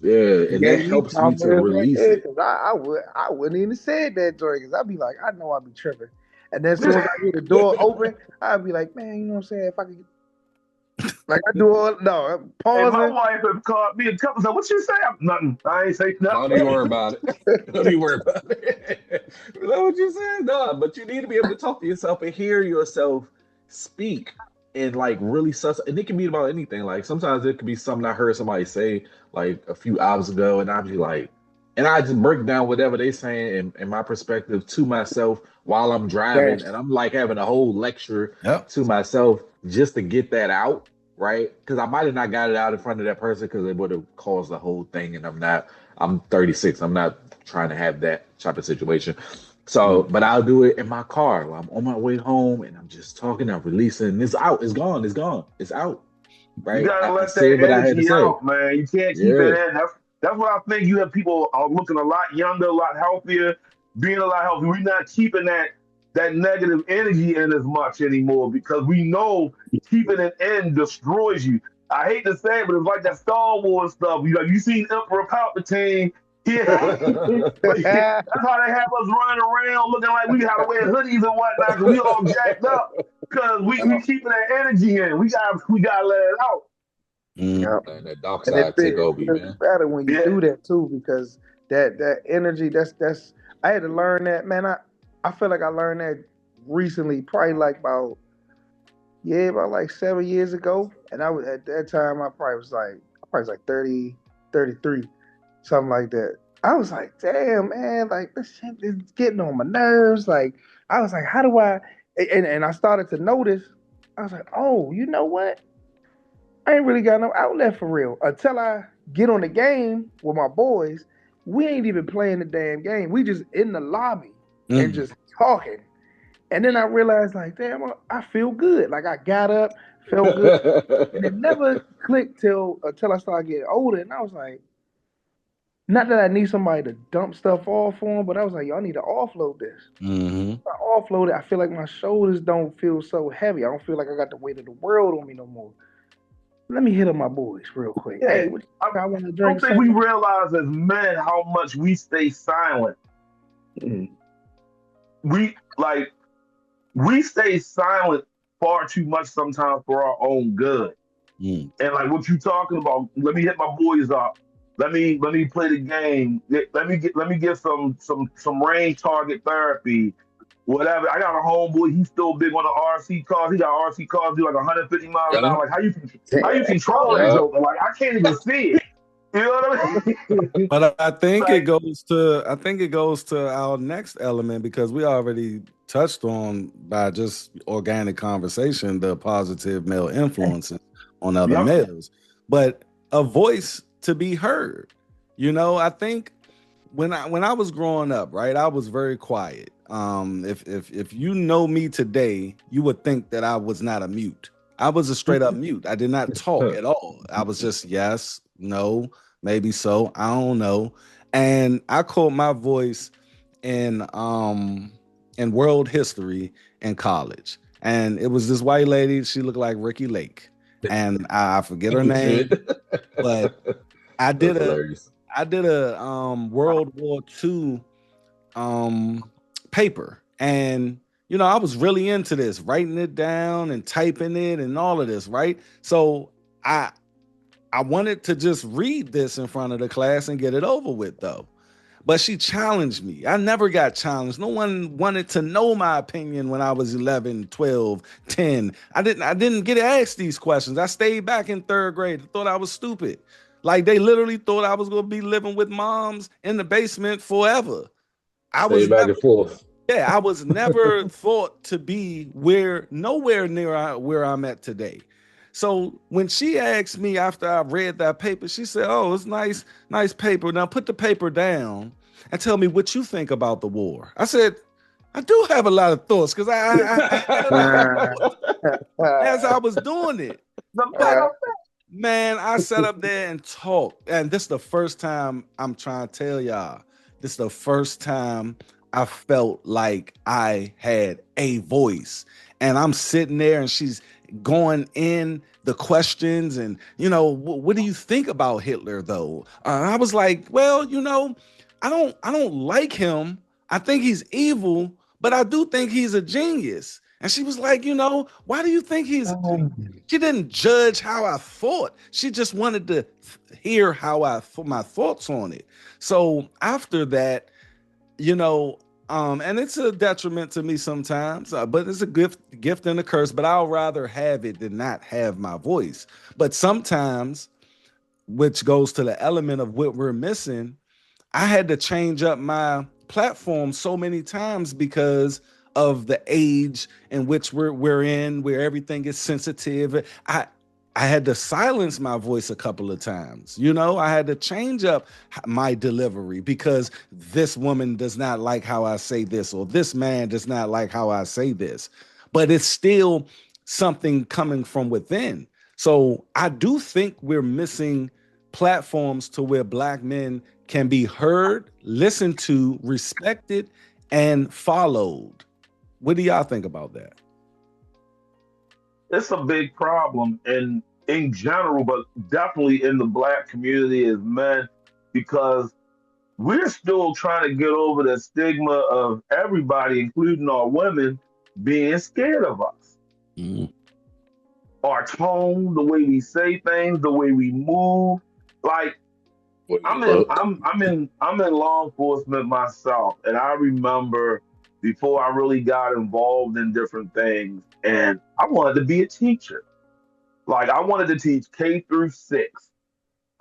yeah, You and that gave me helps me to confidence right release there it. because I wouldn't even said that, Joy, because I'd be like, I know I'd be tripping. And then as soon as I hear the door open, I'd be like, man, you know what I'm saying? If I could, like, I do all, no, I'm And my pausing. wife have called me a couple times. What you say? Nothing. I ain't say Don't nothing. even worry about it. Don't even worry about it. Is that what you said? No, but you need to be able to talk to yourself and hear yourself speak and like really suss. And it can be about anything. Like sometimes it could be something I heard somebody say like a few hours ago, and I'd be like, and I just break down whatever they saying in my perspective to myself while I'm driving, Yes. and I'm like having a whole lecture Yep. to myself just to get that out, right? Because I might have not got it out in front of that person because it would have caused the whole thing, and I'm 36. I'm not trying to have that type of situation. So, Mm. but I'll do it in my car while I'm on my way home, and I'm just talking, I'm releasing. It's out. It's gone. It's gone. It's out. You Right. gotta I let said that what I had to energy say. out, man. You can't keep it Yeah. in. That's what I think. You have people are looking a lot younger, a lot healthier, being a lot healthier. We're not keeping that negative energy in as much anymore because we know keeping it in destroys you. I hate to say it, but it's like that Star Wars stuff. You seen Emperor Palpatine. Yeah, but that's how they have us running around looking like we gotta wear hoodies and whatnot because we all jacked up because we keeping that energy in. We gotta let it out. Mm. Yeah. And that dark And side take it over you, feels man. better when you Yeah. do that too, because that energy, that's I had to learn that, man. I feel like I learned that recently, probably like about like 7 years ago. And I was at that time I probably was like 30, 33, something like that. I was like, damn, man, like this shit is getting on my nerves. Like I was like, how do I and I started to notice, I was like, oh, you know what? I ain't really got no outlet for real. Until I get on the game with my boys, we ain't even playing the damn game. We just in the lobby and Mm. just talking. And then I realized, like, damn, I feel good. Like I got up, felt good, and it never clicked till until I started getting older. And I was like, not that I need somebody to dump stuff off for, but I was like, yo, I need to offload this. Mm-hmm. I offload it. I feel like my shoulders don't feel so heavy. I don't feel like I got the weight of the world on me no more. Let me hit up my boys real quick. Hey, Yeah. what I I want to don't drink think we something? realize as men how much we stay silent. We like we stay silent far too much sometimes for our own good. Mm. And like what you talking about, let me hit my boys up. Let me play the game. Let me get some range target therapy. Whatever. I got a homeboy. He's still big on the RC cars. He got RC cars do like 150 miles an Yeah. hour. Like how you Damn. control that Yeah. joke? Like I can't even see it. You know what I mean? But I think it Like goes to our next element because we already touched on by just organic conversation the positive male influences on other yep. males, but a voice to be heard. I think when I was growing up, right, I was very quiet. If you know me today, you would think that I was not a mute. I was a straight up mute. I did not talk at all. I was just yes, no, maybe so. I don't know. And I caught my voice in world history in college. And it was this white lady. She looked like Ricky Lake. And I forget her name, Shit. but I That's did a hilarious. World War II paper. And I was really into this, writing it down and typing it and all of this, right? So I I wanted to just read this in front of the class and get it over with, though. But she challenged me. I never got challenged. No one wanted to know my opinion when I was 11, 12, 10. I didn't get asked these questions. I stayed back in third grade. I thought I was stupid. Like they literally thought I was gonna be living with moms in the basement forever. I Stay was back never, and forth. yeah, I was never thought to be nowhere near where I'm at today. So when she asked me after I read that paper, she said, "Oh, it's nice paper. Now put the paper down and tell me what you think about the war." I said, "I do have a lot of thoughts because I had a lot of thoughts as I was doing it." The But matter of man, I sat up there and talked. And this is the first time I'm trying to tell y'all. This is the first time I felt like I had a voice. And I'm sitting there and she's going in the questions and, what do you think about Hitler though? I was like, well, I don't like him. I think he's evil, but I do think he's a genius. And she was like, why do you think he's a genius? She didn't judge how I thought. She just wanted to hear my thoughts on it. So after that, you know, and it's a detriment to me sometimes, but it's a gift and a curse. But I'll rather have it than not have my voice. But sometimes, which goes to the element of what we're missing, I had to change up my platform so many times because of the age in which we're in, where everything is sensitive. I had to silence my voice a couple of times. I had to change up my delivery because this woman does not like how I say this, or this man does not like how I say this. But it's still something coming from within. So I do think we're missing platforms to where Black men can be heard, listened to, respected, and followed. What do y'all think about that? it's a big problem in general, but definitely in the Black community as men, because we're still trying to get over the stigma of everybody, including our women, being scared of us. Mm. Our tone, the way we say things, the way we move. Like Way you I'm in look. I'm in law enforcement myself, and I remember before I really got involved in different things, and I wanted to be a teacher. Like I wanted to teach K through 6.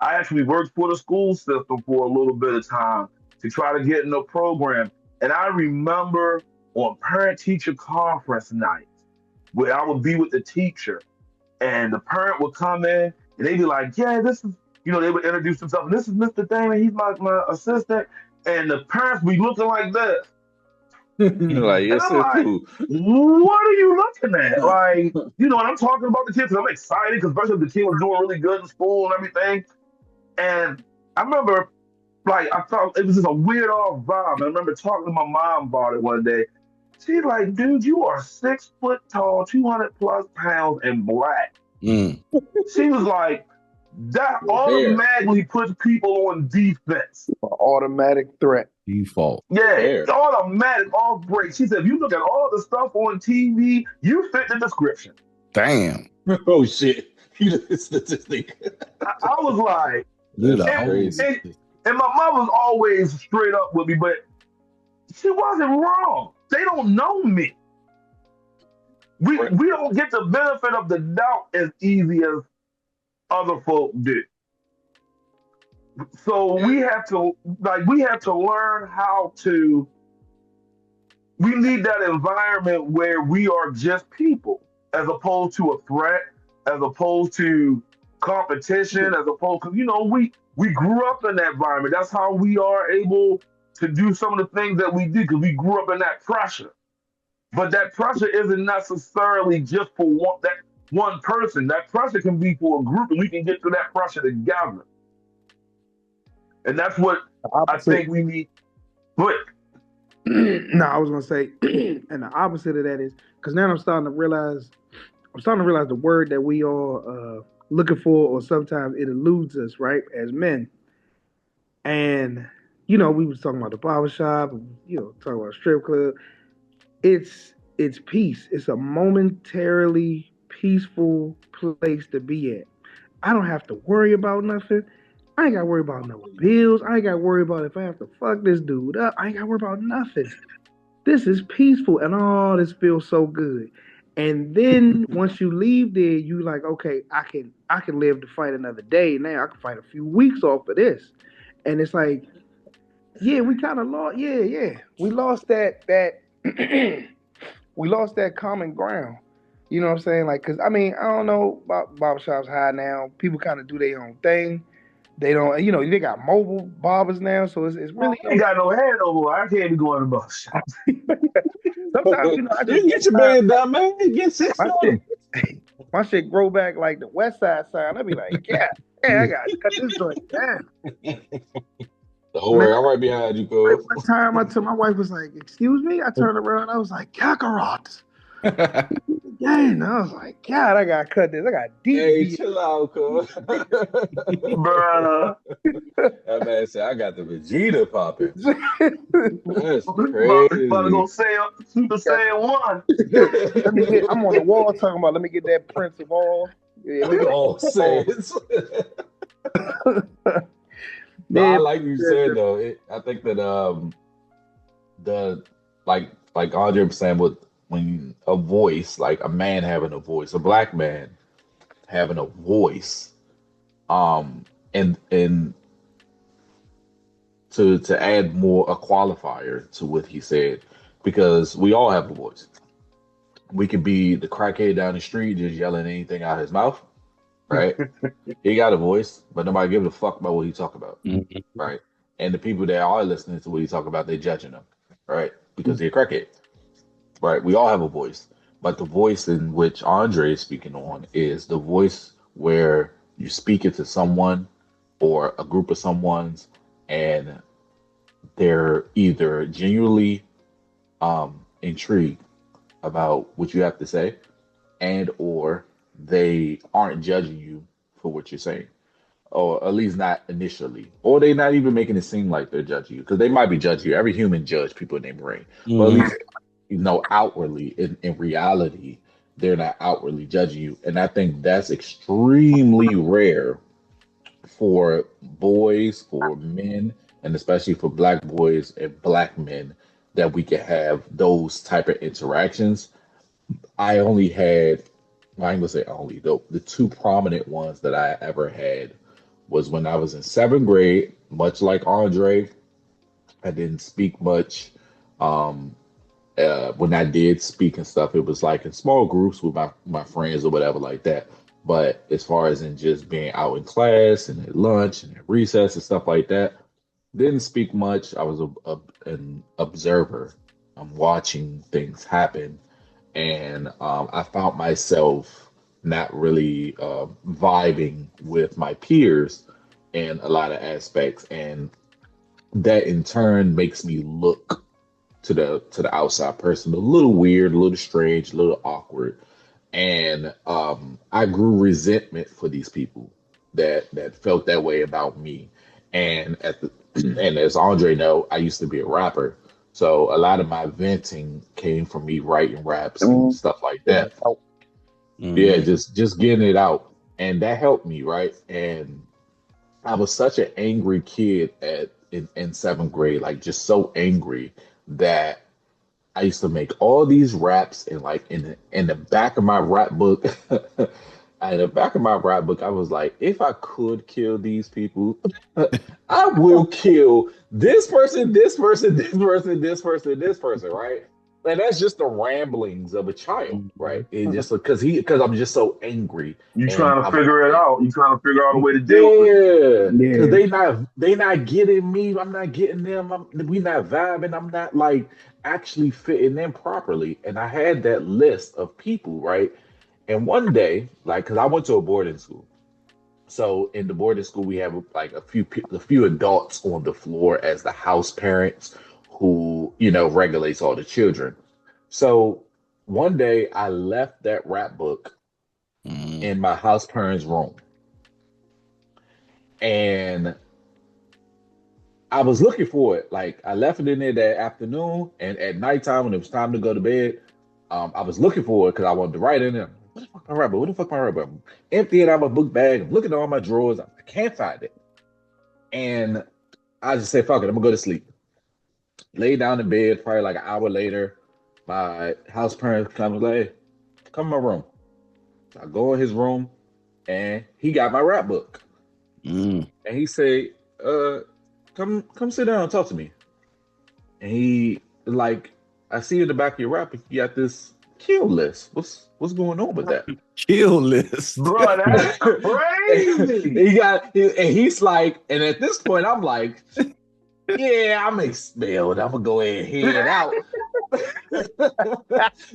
I actually worked for the school system for a little bit of time to try to get in the program. And I remember on parent teacher conference nights where I would be with the teacher and the parent would come in and they'd be like, yeah, this is, they would introduce themselves. And this is Mr. Damon. He's my assistant. And the parents be looking like this. Like, And yes, I'm sir, like, too. what are you looking at? Like, and I'm talking about the kids and I'm excited because especially if the kid was doing really good in school and everything. And I remember, like, I thought it was just a weird off vibe. I remember talking to my mom about it one day. She's like, dude, you are 6 foot tall, 200 plus pounds, and Black. Mm. She was like, that With hair. automatically puts people on defense. Automatic threat. Default. With Yeah, hair. automatic off break. She said, if you look at all the stuff on TV, you fit the description. Damn. Oh shit. You the statistic. I was like, You That's the and, whole crazy. and my mom was always straight up with me, but she wasn't wrong. They don't know me. We Right. we don't get the benefit of the doubt as easy as other folk do. So we have to learn how to. We need that environment where we are just people, as opposed to a threat, as opposed to competition, as opposed to we grew up in that environment. That's how we are able to do some of the things that we do because we grew up in that pressure. But that pressure isn't necessarily just for one person. That pressure can be for a group, and we can get through that pressure together. And that's what The I opposite. think we need. But No, I was gonna say, and the opposite of that is because now I'm starting to realize the word that we are looking for, or sometimes it eludes us, right, as men. And we was talking about the barber shop, and talking about strip club. It's peace. It's a momentarily peaceful place to be at. I don't have to worry about nothing. I ain't got to worry about no bills. I ain't got to worry about if I have to fuck this dude up. I ain't got to worry about nothing. This is peaceful, and this feels so good. And then once you leave there, you like, okay, I can live to fight another day. Now I can fight a few weeks off of this. And it's like, yeah, we kind of lost. Yeah, yeah, we lost that we lost that common ground. You know what I'm saying? Like, cause I mean, I don't know about barbershops high now. People kind of do their own thing. They don't, you know, they got mobile barbers now, so it's Man, really I ain't got no hair no more. I can't be going to the shop. sometimes you know I just You get your sometimes man done, man. Get six my on shit my shit grow back like the West Side sign. I'd be like, yeah, yeah, I him. gotta cut this joint down. Don't Man, worry, I'm right behind you, like cuz. one time I told my wife was like, excuse me. I turned around, I was like, Kakarot. Yeah, and I was like, God, I gotta cut this. I got deep Hey, V. chill out, cuz. Bruh. That man said, I got the Vegeta popping. That's About to crazy. go sail, Super Saiyan 1. Let me get. I'm on the wall talking about. Let me get that Prince of all. Yeah, let me get All all. sense. No, I Yeah, like you said though. I think that the like Andre was saying with when a voice, like a man having a voice, a black man having a voice, and to add more a qualifier to what he said, because we all have a voice. We could be the crackhead down the street just yelling anything out his mouth, right? He got a voice, but nobody gives a fuck about what he talk about, Mhm. right? And the people that are listening to what he talk about, they judging him, right? Because they're crackhead, right? We all have a voice, but the voice in which Andre is speaking on is the voice where you speak it to someone or a group of someone's, and they're either genuinely intrigued about what you have to say, and or they aren't judging you for what you're saying, or at least not initially, or they're not even making it seem like they're judging you, because they might be judging you. Every human judge people in their brain, but at Mhm. least outwardly, in reality, they're not outwardly judging you, and I think that's extremely rare for boys, for men, and especially for black boys and black men, that we can have those type of interactions. I only had, well, I ain't gonna say only, though, the two prominent ones that I ever had was when I was in seventh grade. Much like Andre, I didn't speak much. Um, when I did speak and stuff, it was like in small groups with my friends or whatever like that. But as far as in just being out in class and at lunch and at recess and stuff like that, didn't speak much. I was an observer. I'm watching things happen, and I found myself not really vibing with my peers in a lot of aspects, and that in turn makes me look to the outside person a little weird, a little strange, a little awkward, and I grew resentment for these people that felt that way about me. And at the and as Andre know, I used to be a rapper, so a lot of my venting came from me writing raps and stuff like that. Yeah, Mhm. just getting it out, and that helped me, right? And I was such an angry kid in seventh grade, like just so angry that I used to make all these raps, and like in the back of my rap book, in the back of my rap book, I was like, if I could kill these people, I will kill this person, this person, this person, this person, this person, right? And that's just the ramblings of a child, right? Mhm. It just because I'm just so angry, You and trying to I'm figure it and out. You trying to figure out a way to deal with it. yeah, because yeah. they not getting me. I'm not getting them. We not vibing. I'm not like actually fitting in properly. And I had that list of people, right? And one day, like, because I went to a boarding school, so in the boarding school we have like a few adults on the floor as the house parents who regulates all the children. So one day I left that rap book Mhm. in my house parents' room, and I was looking for it. Like I left it in there that afternoon, and at nighttime when it was time to go to bed, I was looking for it because I wanted to write in there. What the fuck my rubber? What the fuck my rubber? I'm emptying out my book bag. I'm looking at all my drawers. I can't find it, and I just said, "Fuck it, I'm gonna go to sleep." Lay down in bed. Probably like an hour later, my house parents come like, "Hey." come in my room. I go in his room, and he got my rap book. Mm. And he said, come sit down and talk to me. And he like, I see in the back of your rap, you got this kill list. What's going on with that? Kill list. Bro, that's crazy. And he's like, and at this point, I'm like, yeah, I'm expelled. I'm gonna go ahead and head out.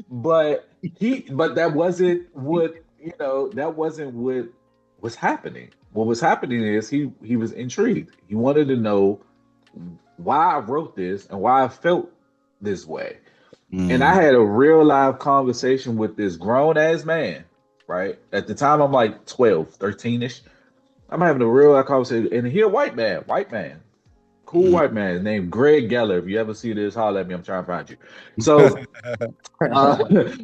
but that wasn't what that wasn't what was happening. What was happening is he was intrigued. He wanted to know why I wrote this and why I felt this way. And I Mm. had a real live conversation with this grown ass man, right? At the time I'm like 12, 13ish. I'm having a real live conversation, and he a white man, cool Mm. white man named Greg Geller. If you ever see this, holler at me. I'm trying to find you. So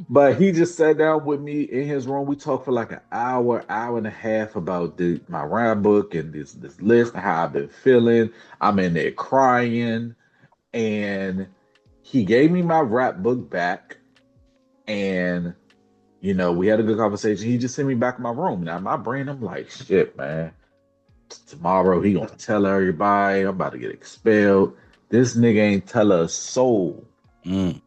but he just sat down with me in his room. We talked for like an hour and a half about my rap book and this list and how I've been feeling. I'm in there crying, and he gave me my rap book back, and we had a good conversation. He just sent me back in my room. Now in my brain, I'm like, shit, man. Tomorrow he gonna tell everybody I'm about to get expelled. This nigga ain't tell a soul. Mm.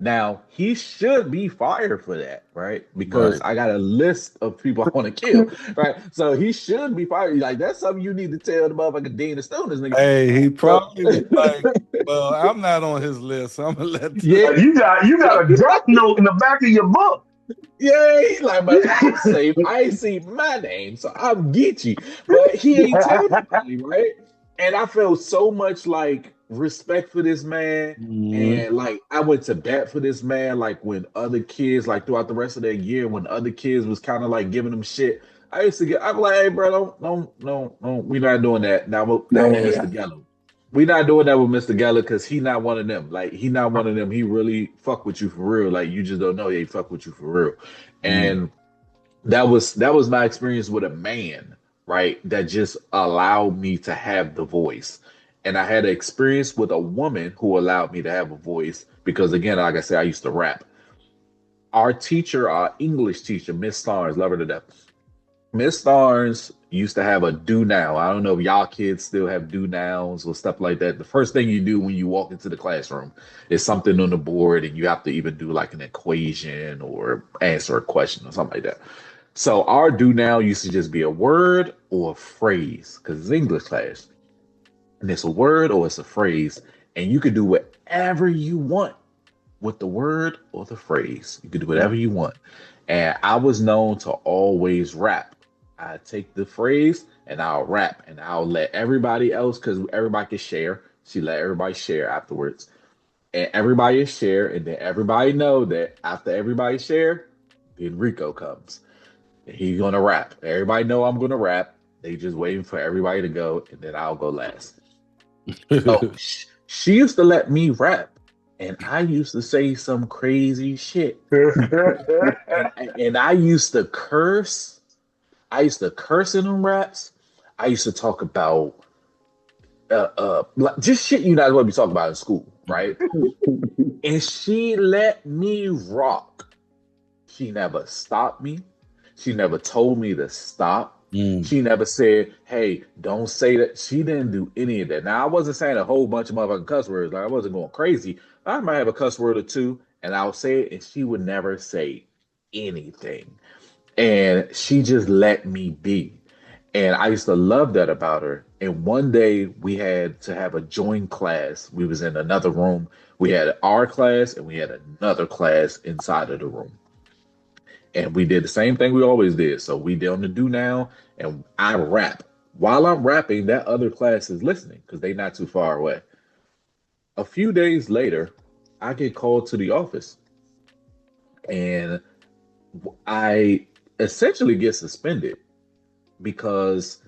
Now, he should be fired for that, right? Because Right. I got a list of people I want to kill, right? So he should be fired. Like, that's something you need to tell the motherfucking dean of students, nigga. Hey, he So, probably was like, well, I'm not on his list, so I'm gonna let yeah, You got a death note in the back of your book. yeah, he's like, but I ain't see my name, so I'm Geechee. But he ain't tell nobody, right? And I felt so much like respect for this man. Mm. And like I went to bat for this man, like when other kids, like throughout the rest of that year, when other kids was kind of like giving him shit. I'm like, hey, bro, don't, we're not doing that. Now with Mr. Man, Gallo. We're not doing that with Mr. Geller because he not one of them. Like he not one of them. He really fuck with you for real. Like you just don't know he fuck with you for real. Mm. And that was my experience with a man, right? That just allowed me to have the voice. And I had an experience with a woman who allowed me to have a voice because again, like I said, I used to rap. Our teacher, our English teacher, Miss Starnes, love her to death. Miss Starnes used to have a do now. I don't know if y'all kids still have do nows or stuff like that. The first thing you do when you walk into the classroom is something on the board, and you have to even do like an equation or answer a question or something like that. So our do now used to just be a word or a phrase because it's English class, and it's a word or it's a phrase, and you could do whatever you want with the word or the phrase. You could do whatever you want. And I was known to always rap. I take the phrase and I'll rap and I'll let everybody else, because everybody can share. She let everybody share afterwards. And everybody is share, and then everybody know that after everybody share, then Rico comes. And he's gonna rap. Everybody know I'm gonna rap. They just waiting for everybody to go, and then I'll go last. So she used to let me rap, and I used to say some crazy shit, and I used to curse. I used to curse in them raps. I used to talk about like, just shit you're not going to be talking about in school, right? And she let me rock. She never stopped me. She never told me to stop. Mm. She never said, "Hey, don't say that." She didn't do any of that. Now, I wasn't saying a whole bunch of motherfucking cuss words. Like I wasn't going crazy. I might have a cuss word or two, and I'll say it, and she would never say anything. And she just let me be. And I used to love that about her. And one day we had to have a joint class. We was in another room. We had our class and we had another class inside of the room. And we did the same thing we always did. So we did on the do now, and I rap. While I'm rapping, that other class is listening because they're not too far away. A few days later, I get called to the office, and I essentially get suspended because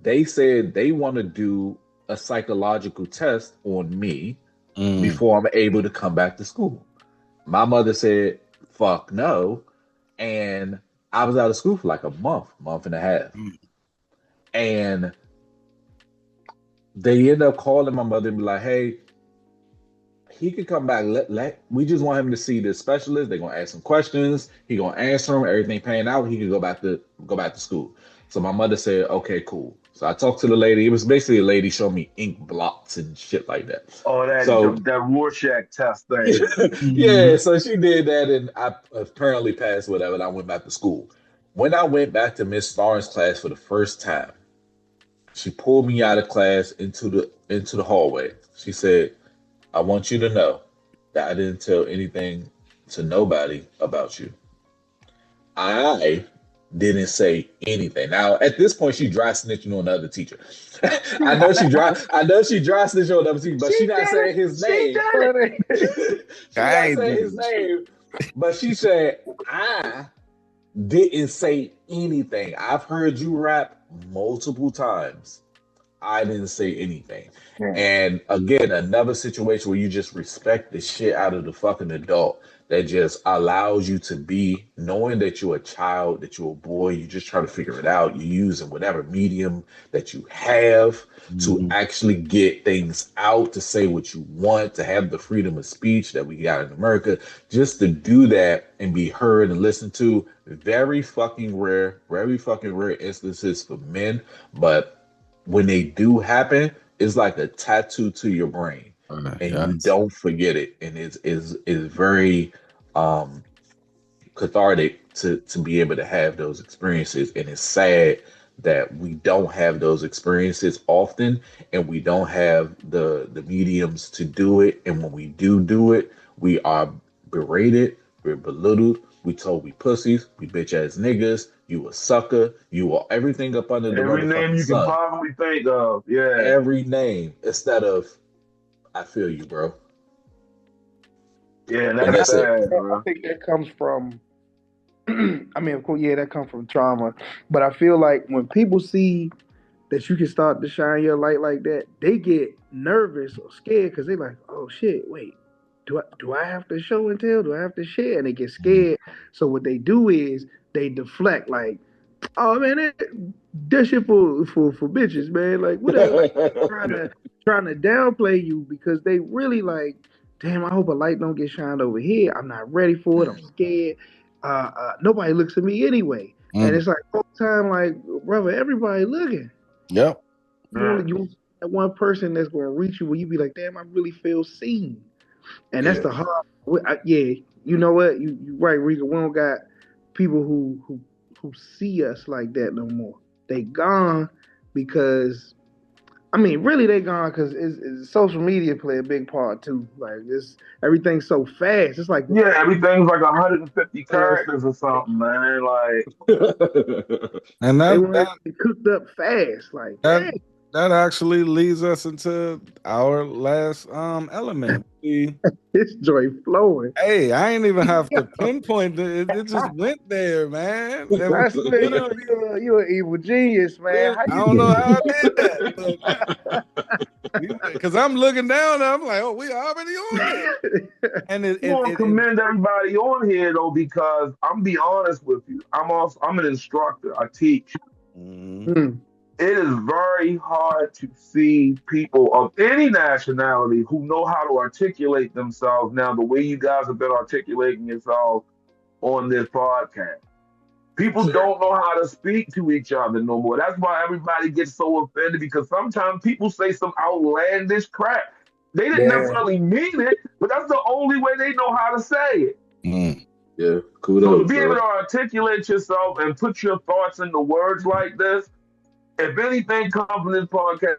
they said they want to do a psychological test on me Mm. before I'm able to come back to school. My mother said, fuck no. And I was out of school for like a month and a half. Mm. And they end up calling my mother and be like, hey, he could come back. We just want him to see the specialist. They're gonna ask him questions. He gonna answer them. Everything paying out. He could go back to school. So my mother said, okay, cool. So I talked to the lady. It was basically a lady showing me ink blots and shit like that. Oh, So that Rorschach test thing. yeah, so she did that, and I apparently passed whatever. And I went back to school. When I went back to Miss Starnes' class for the first time, she pulled me out of class into the hallway. She said, I want you to know that I didn't tell anything to nobody about you. I didn't say anything. Now, at this point, she dry snitching on the other teacher. I know she dry snitching on the other teacher, but she not saying his name. She not saying his name. But she said, I didn't say anything. I've heard you rap multiple times. I didn't say anything. And again, another situation where you just respect the shit out of the fucking adult that just allows you to be knowing that you're a child, that you're a boy, you just try to figure it out. You're using whatever medium that you have to actually get things out, to say what you want, to have the freedom of speech that we got in America, just to do that and be heard and listened to. Very fucking rare instances for men, but when they do happen, it's like a tattoo to your brain, and you don't forget it. And it's very cathartic to be able to have those experiences. And it's sad that we don't have those experiences often, and we don't have the mediums to do it. And when we do it, we are berated, we're belittled, we told we pussies, we bitch ass niggas, you a sucker, you are everything up under the Every name motherfucking you can sun. possibly think of. Yeah. Every name instead of I feel you, bro. Yeah, And that's that's it. sad, I bro. think that comes from. I mean, of course, yeah, that comes from trauma. But I feel like when people see that you can start to shine your light like that, they get nervous or scared because they're like, "Oh shit, wait, do I have to show and tell? Do I have to share?" And they get scared. So what they do is they deflect, like, "Oh man, that shit for bitches, man. Like whatever." Like trying to downplay you because they really like, damn. I hope a light don't get shined over here. I'm not ready for it. I'm scared. Nobody looks at me anyway. And it's like all the time, like, brother, everybody looking. Yep. You that one person that's gonna reach you where you be like, damn, I really feel seen. And that's Yeah. the hard. Yeah, you know what? You right, Rika. We don't got people who see us like that no more. They gone because I mean, really, they gone because social media play a big part too. Like this, everything's so fast. It's like Yeah, everything's like 150 uh, characters or something, man. Like, And they that want that it cooked up fast. Like, that dang. that actually leads us into our last element. This joy flowing. Hey, I ain't even have to pinpoint it. It just went there, man. And I swear you an evil genius, man. How I you don't get know how I did that, because I'm looking down and I'm like, oh, we already on there. And I want to commend everybody on here though, because I'm be honest with you. I'm an instructor. I teach. Hmm. It is very hard to see people of any nationality who know how to articulate themselves now the way you guys have been articulating yourselves on this podcast. People don't know how to speak to each other no more. That's why everybody gets so offended, because sometimes people say some outlandish crap. They didn't Yeah. necessarily mean it, but that's the only way they know how to say it. Yeah, So to kudos, be able bro. to articulate yourself and put your thoughts into words like this, if anything comes from this podcast,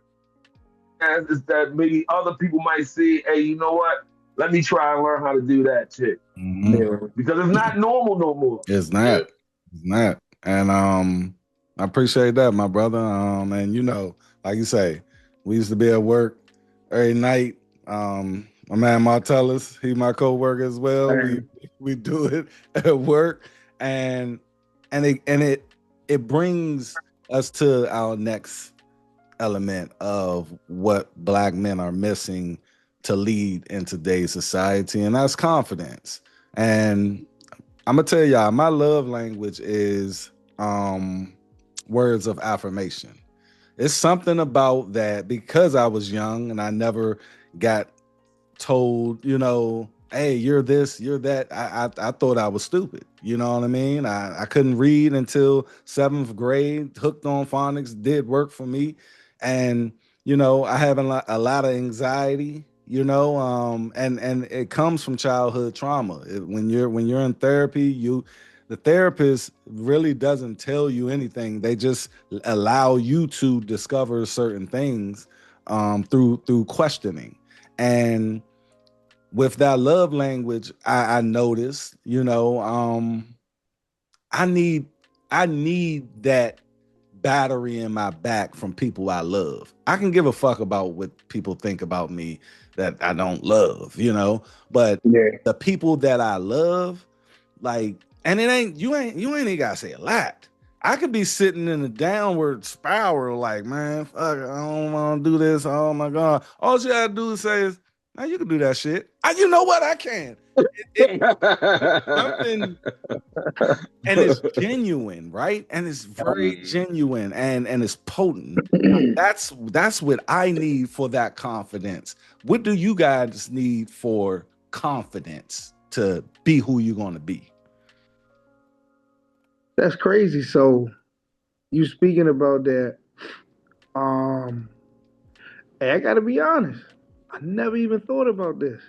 is that maybe other people might see, hey, you know what? Let me try and learn how to do that shit. Yeah. Because it's not normal no more. It's Yeah. not. It's not. And I appreciate that, my brother. And like you say, we used to be at work every night. My man Martellus, he my co-worker as well. We do it at work, and it brings us to our next element of what Black men are missing to lead in today's society, and that's confidence. And I'm gonna tell y'all, my love language is words of affirmation. It's something about that, because I was young and I never got told, hey, you're this, you're that, I thought I was stupid. You know what I mean? I couldn't read until 7th grade, hooked on phonics, did work for me. And, I have a lot of anxiety, and it comes from childhood trauma. When you're in therapy, the therapist really doesn't tell you anything. They just allow you to discover certain things through questioning. And with that love language, I noticed, I need I need that battery in my back from people I love. I can give a fuck about what people think about me that I don't love, but Yeah. the people that I love, like, and you ain't even gotta say a lot. I could be sitting in a downward spiral, like, man, fuck, I don't want to do this. Oh my god! All you gotta do is say is, "Man, you can do that shit." You know what? I can. It's something, and it's genuine, right? And it's very genuine, and it's potent. That's what I need for that confidence. What do you guys need for confidence to be who you're going to be? That's crazy. So you speaking about that? Um, hey, I gotta be honest. I never even thought about this.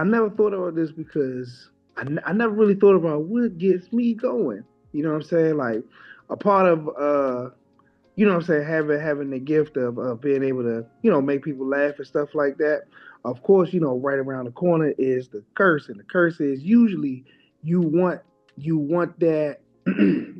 I never thought about this because I never really thought about what gets me going. You know what I'm saying? Like a part of you know what I'm saying, having the gift of being able to, make people laugh and stuff like that. Of course, right around the corner is the curse, and the curse is usually you want you want that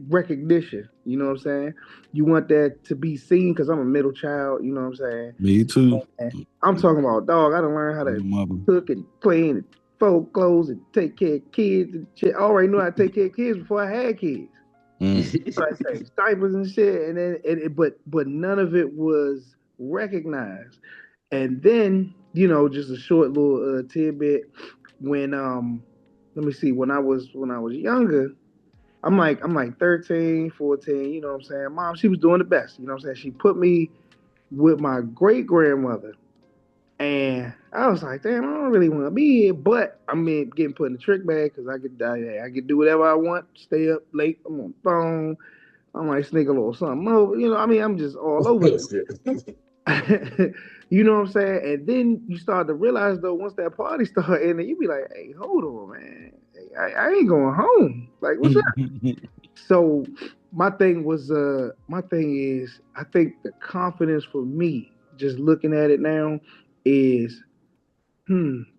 recognition. You know what I'm saying? You want that to be seen because I'm a middle child. You know what I'm saying? Me too. And I'm talking about dog. I don't learn how to Mother. cook and clean and fold clothes and take care of kids and shit. I already knew how to take care of kids before I had kids. I changed diapers and shit, and then but none of it was recognized. And then just a short little tidbit when let me see, when I was younger, I'm like 13, 14. You know what I'm saying? Mom, she was doing the best. You know what I'm saying? She put me with my great grandmother. And I was like, damn, I don't really want to be here, but I'm getting put in the trick bag because I could do whatever I want, stay up late, I'm on the phone, I might sneak a little something over. I'm just all over it. You know what I'm saying? And then you start to realize though, once that party started ending, you be like, hey, hold on, man. Hey, I ain't going home. Like, what's up? So my thing is, I think the confidence for me, just looking at it now, is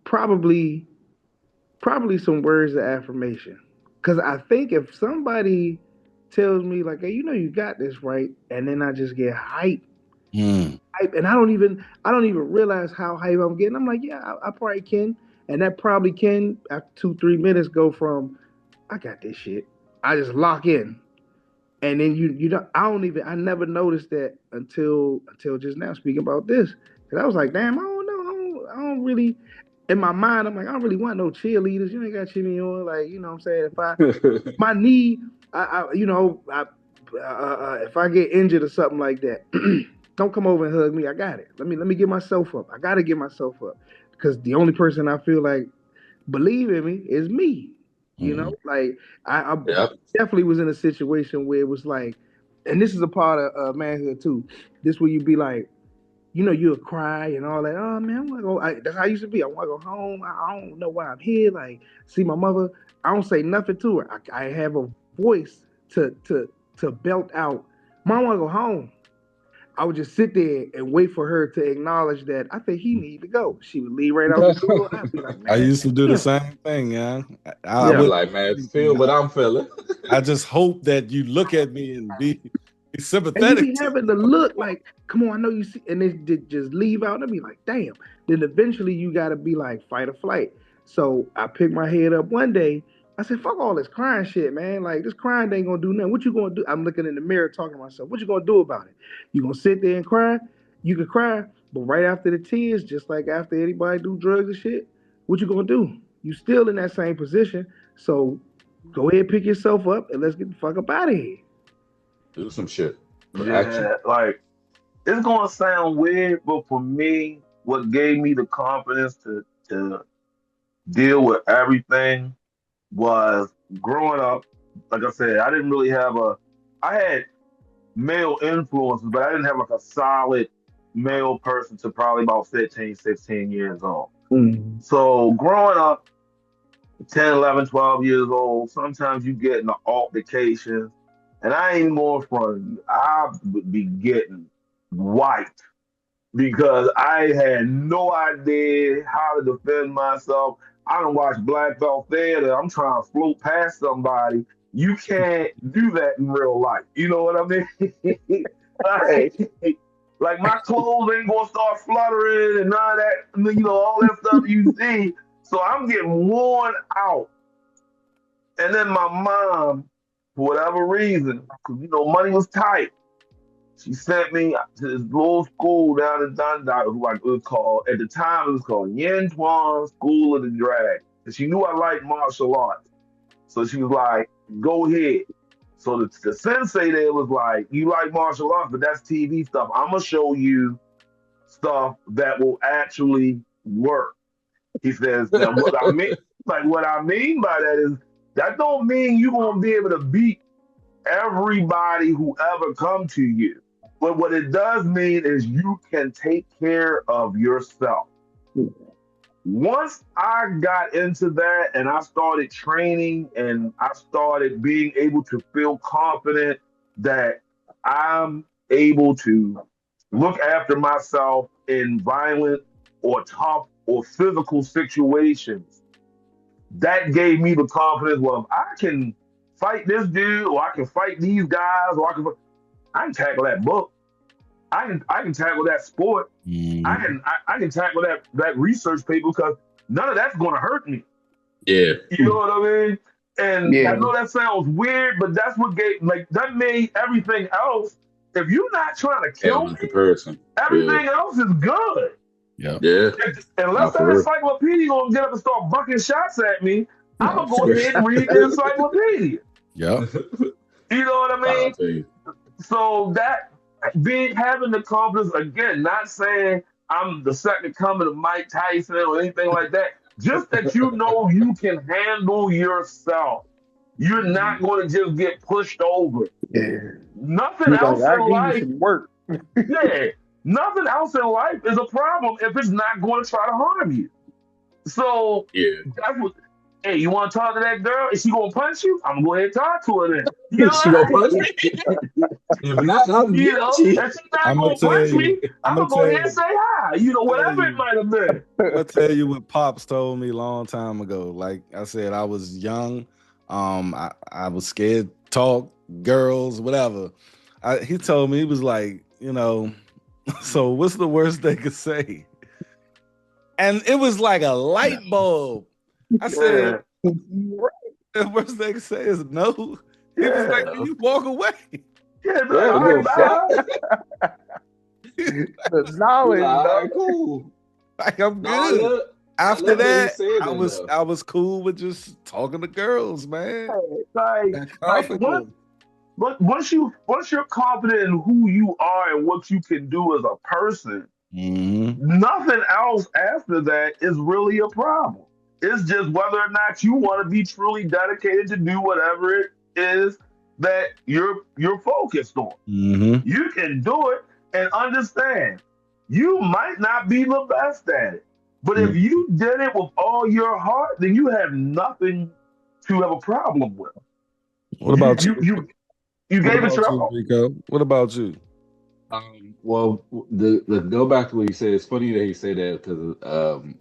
probably some words of affirmation. Cause I think if somebody tells me like, hey, you got this, right? And then I just get hype, and I don't even realize how hype I'm getting. I'm like, yeah, I probably can. And that probably can after 2, 3 minutes go from I got this shit. I just lock in. And then you don't I never noticed that until just now speaking about this. Cause I was like, damn, I don't know. I don't really in my mind, I'm like, I don't really want no cheerleaders. You ain't got to cheer me on. Like, you know what I'm saying? My knee, if I get injured or something like that, don't come over and hug me. I got it. Let me get myself up. I got to get myself up because the only person I feel like believe in me is me. Like I Yeah. definitely was in a situation where it was like, and this is a part of manhood too. This where you be like, you'll cry and all that. Oh man, I want to go. That's how I used to be. I want to go home. I don't know why I'm here. Like, see my mother. I don't say nothing to her. I have a voice to belt out. Mom, I want to go home. I would just sit there and wait for her to acknowledge that I think he need to go. She would leave right out the door. I'd be like, I man, used to do the damn. same thing, yeah. I You be Yeah. wouldn't like, say man, feel anything. what I'm feeling. I just hope that you look at me and be And you sympathetic be to having to look like, come on, I know you see, and they just leave out. And be like, damn. Then eventually you got to be like fight or flight. So I picked my head up one day. I said, fuck all this crying shit, man. Like this crying ain't gonna do nothing. What you gonna do? I'm looking in the mirror talking to myself. What you gonna do about it? You gonna sit there and cry? You can cry, but right after the tears, just like after anybody do drugs and shit, what you gonna do? You still in that same position. So go ahead, pick yourself up, and let's get the fuck up out of here. Do some shit. Put action. Yeah, like it's gonna sound weird, but for me, what gave me the confidence to deal with everything was growing up. Like I said, I didn't really have I had male influences, but I didn't have like a solid male person to probably about 15, 16 years old. Mm. So growing up, 10, 11, 12 years old, sometimes you get in the altercations, and I ain't more from you. I would be getting wiped because I had no idea how to defend myself. I don't watch Black Belt Theater. I'm trying to float past somebody. You can't do that in real life. You know what I mean? like my clothes ain't gonna start fluttering and none of that. You know all that stuff you see. So I'm getting worn out. And then my mom, for whatever reason, because money was tight. She sent me to this little school down in Dundalk, like it was called, at the time it was called Yen Tuan School of the Drag. And she knew I liked martial arts. So she was like, go ahead. So the sensei there was like, you like martial arts, but that's TV stuff. I'm going to show you stuff that will actually work. He says, now what I mean by that is, that don't mean you're going to be able to beat everybody who ever come to you. But what it does mean is you can take care of yourself. Once I got into that and I started training and I started being able to feel confident that I'm able to look after myself in violent or tough or physical situations, that gave me the confidence. Well, if I can fight this dude, or I can fight these guys, or I can tackle that book. I can tackle that sport. I can tackle that research paper because none of that's going to hurt me. Yeah. You know what I mean? And Yeah. I know that sounds weird, but that's what that made everything else. If you're not trying to kill me, comparison. everything else is good. Yeah. Unless that encyclopedia gonna get up and start bucking shots at me, I'm gonna go ahead and read the encyclopedia. Yeah. You know what I mean? So that having the confidence, again, not saying I'm the second coming of Mike Tyson or anything like that. Just that you know you can handle yourself. You're not going to just get pushed over. Yeah. Nothing else I in give life. you some work. Yeah. Nothing else in life is a problem if it's not going to try to harm you. So that's what. Hey, you want to talk to that girl? Is she gonna punch you? I'm gonna go ahead and talk to her then. You know she gonna punch me? If not, I'm if she's not gonna punch me, I'm gonna go ahead and say hi. Whatever it might have been. I'll tell you what Pops told me a long time ago. Like I said, I was young. I was scared to talk, girls, whatever. He told me, he was like, so what's the worst they could say? And it was like a light bulb. I said, the worst they could say is no. He was like, you walk away. Yeah, the knowledge, dog. Cool. Like I'm good. After that, I was cool with just talking to girls, man. Once you're confident in who you are and what you can do as a person, nothing else after that is really a problem. It's just whether or not you want to be truly dedicated to do whatever it is that you're focused on. You can do it and understand. You might not be the best at it, but if you did it with all your heart, then you have nothing to have a problem with. What about you? You gave it your all. Rico? What about you? Well, the go back to what he said. It's funny that he said that because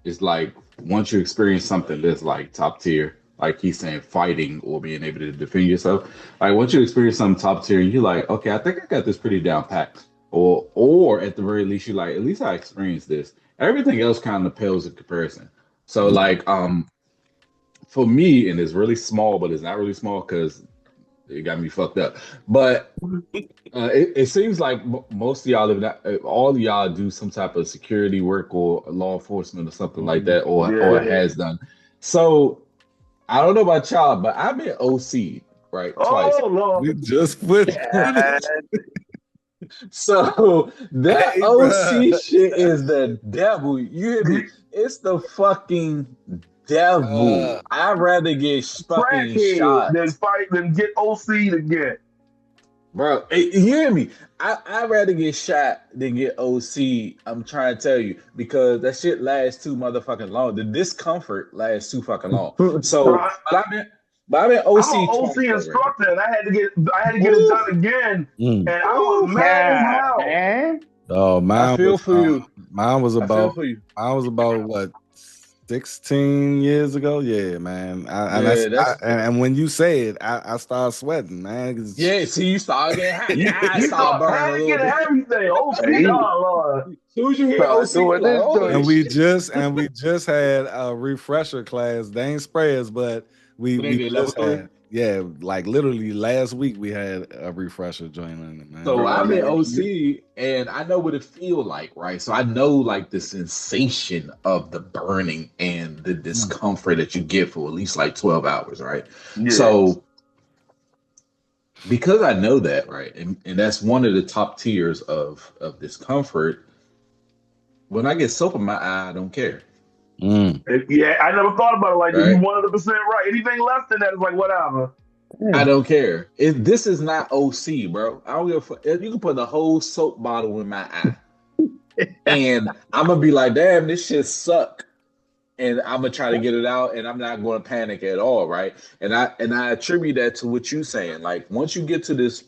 it's like once you experience something that's like top tier, like he's saying, fighting or being able to defend yourself. Like once you experience something top tier, you're like, okay, I think I got this pretty down packed. Or at the very least, you're like, at least I experienced this. Everything else kind of pales in comparison. So like for me, and it's really small, but it's not really small because it got me fucked up. But it seems like most of y'all, all of y'all do some type of security work or law enforcement or something like that, or has done. So I don't know about y'all, but I've been OC, right? Twice. Oh, Lord. We just put So that Hey, OC bruh. shit is the devil. You hear me? It's the fucking devil. Uh, I'd rather get fucking Crackhead than shot. fight than get OC again. Bro, you hear me? I'd rather get shot than get OC. I'm trying to tell you because that shit lasts too motherfucking long. The discomfort lasts too fucking long. Bro, So, but I've been I'm an OC OC twice already. instructor, and I had to get it Ooh, done again, mm. and I was ooh, mad as God, hell. man. Oh, I feel for you. mine was I feel about for you. what 16 years ago. Yeah, man. Yeah, that's And when you say it, I start sweating, man. 'Cause yeah. See, you start getting hot. Your you, eyes You start start burning a little panicking and bit. everything. Hey, OC, he oh Lord. As soon as you hear started OC, you're doing like, this, holy doing. we just had a refresher class. They ain't sprayers, but They we did level just 3. had, yeah, like literally last week we had a refresher joining it, man. So Bro, I'm in man. OC and I know what it feel like, right? So I know like the sensation of the burning and the Mm. discomfort that you get for at least like 12 hours, right? Yeah. So because I know that, right, and that's one of the top tiers of discomfort, when I get soap in my eye, I don't care. Mm. Yeah, I never thought about it like that. You Right? 100% right. Anything less than that is like whatever. I Yeah. don't care. This is not OC, bro. I don't give a fuck. You can put the whole soap bottle in my eye. And I'm gonna be like, damn, this shit suck. And I'm gonna try to get it out, and I'm not going to panic at all, right? And I attribute that to what you saying. Like once you get to this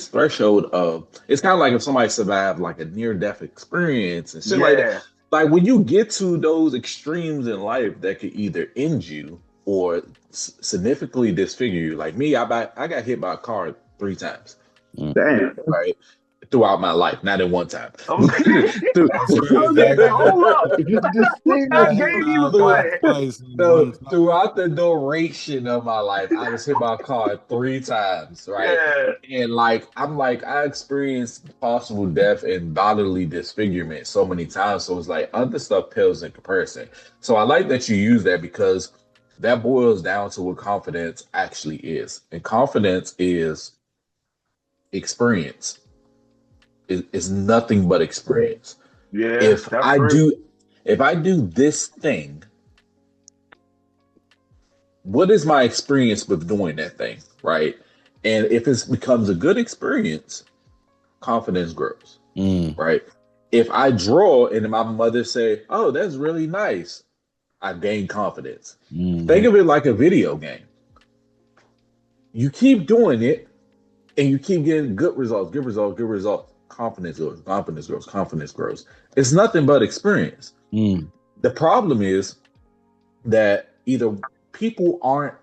threshold of, it's kind of like if somebody survived like a near death experience and shit like that. Yeah. Like when you get to those extremes in life that could either end you or significantly disfigure you. Like me, I got hit by a car 3 times, Damn. right? Throughout my life, not in one time. I'm saying, Through- That's I was gonna crazy. say, hold up. What Distinguish kind of I game he was through- got playing? twice in So one time. throughout the duration of my life, I was hit by a car 3 times, right? Yeah. And like I'm like I experienced possible death and bodily disfigurement so many times. So it's like other stuff pales in comparison. So I like that you use that because that boils down to what confidence actually is. And confidence is experience. Is nothing but experience. Yeah, If that's I true. do if I do this thing, what is my experience with doing that thing, right? And if it becomes a good experience, confidence grows, Mm. right? If I draw and my mother say, "Oh, that's really nice," I gain confidence. Think Mhm. of it like a video game. You keep doing it and you keep getting good results, good results, good results. Confidence grows, confidence grows, confidence grows. It's nothing but experience. Mm. The problem is that either people aren't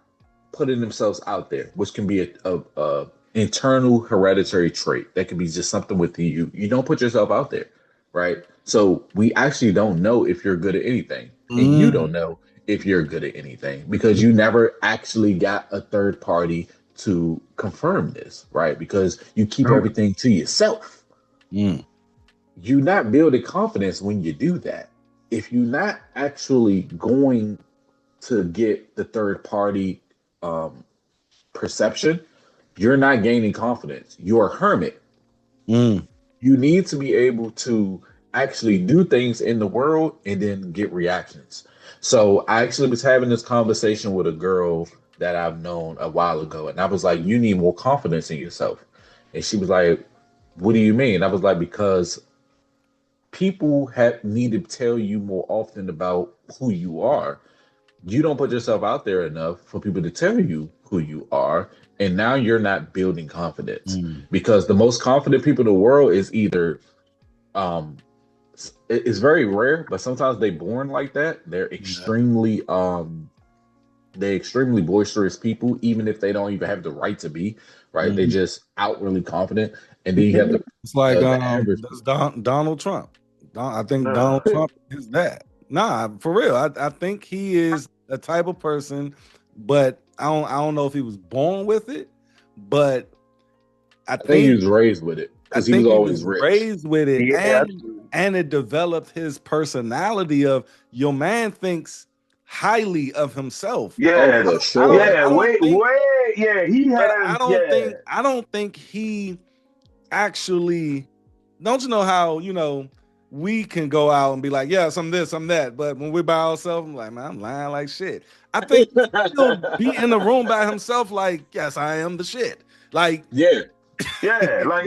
putting themselves out there, which can be a internal hereditary trait. That could be just something within you. You don't put yourself out there, right? So we actually don't know if you're good at anything, and you Mm. don't know if you're good at anything because you never actually got a third party to confirm this, right? Because you keep Nope. everything to yourself. Mm. You're not building confidence when you do that. If you're not actually going to get the third party um, perception, you're not gaining confidence. You're a hermit. Mm. You need to be able to actually do things in the world and then get reactions. So I actually was having this conversation with a girl that I've known a while ago, and I was like, "You need more confidence in yourself." And she was like, "What do you mean?" I was like, "Because people have need to tell you more often about who you are. You don't put yourself out there enough for people to tell you who you are, and now you're not building confidence Mm. because the most confident people in the world is either um it's very rare, but sometimes they born like that. Yeah. They're extremely boisterous people, even if they don't even have the right to be, right? They Mhm. just outwardly confident. And then you have It's like the average that's people. Donald Trump. I think Nah. Donald Trump is that. Nah, for real. I think he is the type of person, but I don't know if he was born with it, but I I think he think was raised with it I because he was think he always was rich. raised with it, Yeah. and it developed his personality of your man thinks highly of himself. Oh, Yeah. for I sure. Yeah. don't Wait, think, wait. Yeah, he but has, yeah. I don't think he actually, don't you know how, we can go out and be like, yeah, some this, some that. But when we're by ourselves, I'm like, man, I'm lying like shit. I think he'll be in the room by himself, like, yes, I am the shit. Like, Yeah, Yeah, like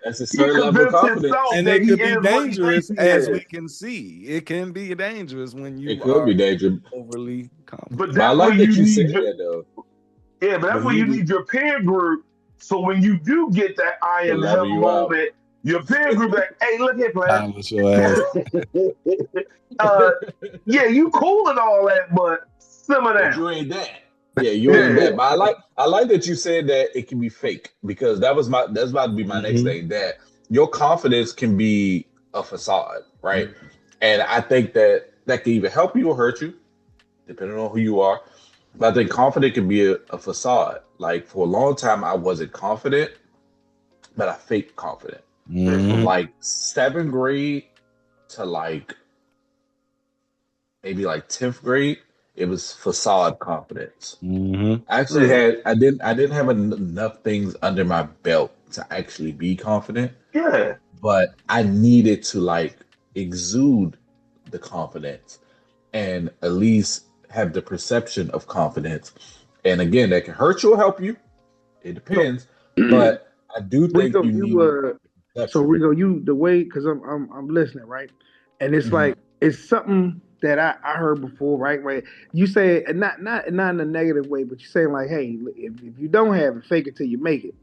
that's a he certain level of convinced confidence. himself and that it he could be is what he thinks dangerous he as we is. can see. It can be dangerous when It you could be are dangerous, overly confident. But but I that's where like that you you said need your that though. yeah, but that's When where you you need your peer group. So when you do get that I to am level him you out. moment, your peer group like, hey, look here, player. Silence your ass. uh, yeah, you cool and all that, but simmer But down. you ain't that. Yeah, you ain't Yeah, that. But I like that you said that it can be fake because that's about to be my next Mhm. thing. That your confidence can be a facade, right? And I think that can either help you or hurt you, depending on who you are. But I think confident can be a facade. Like for a long time, I wasn't confident, but I faked confident. From Mhm. like seventh grade to like maybe like 10th grade, it was facade confidence. Mhm. I actually yeah, I didn't have enough things under my belt to actually be confident, yeah. but I needed to like exude the confidence and at least have the perception of confidence. And again, that can hurt you or help you. It So depends, but I do think Rico, you need so perception. Rico, you the way because I'm listening, right? And it's Mhm. like it's something that I heard before, right? Right. You say and not in a negative way, but you're saying like, hey, if you don't have it, fake it till you make it.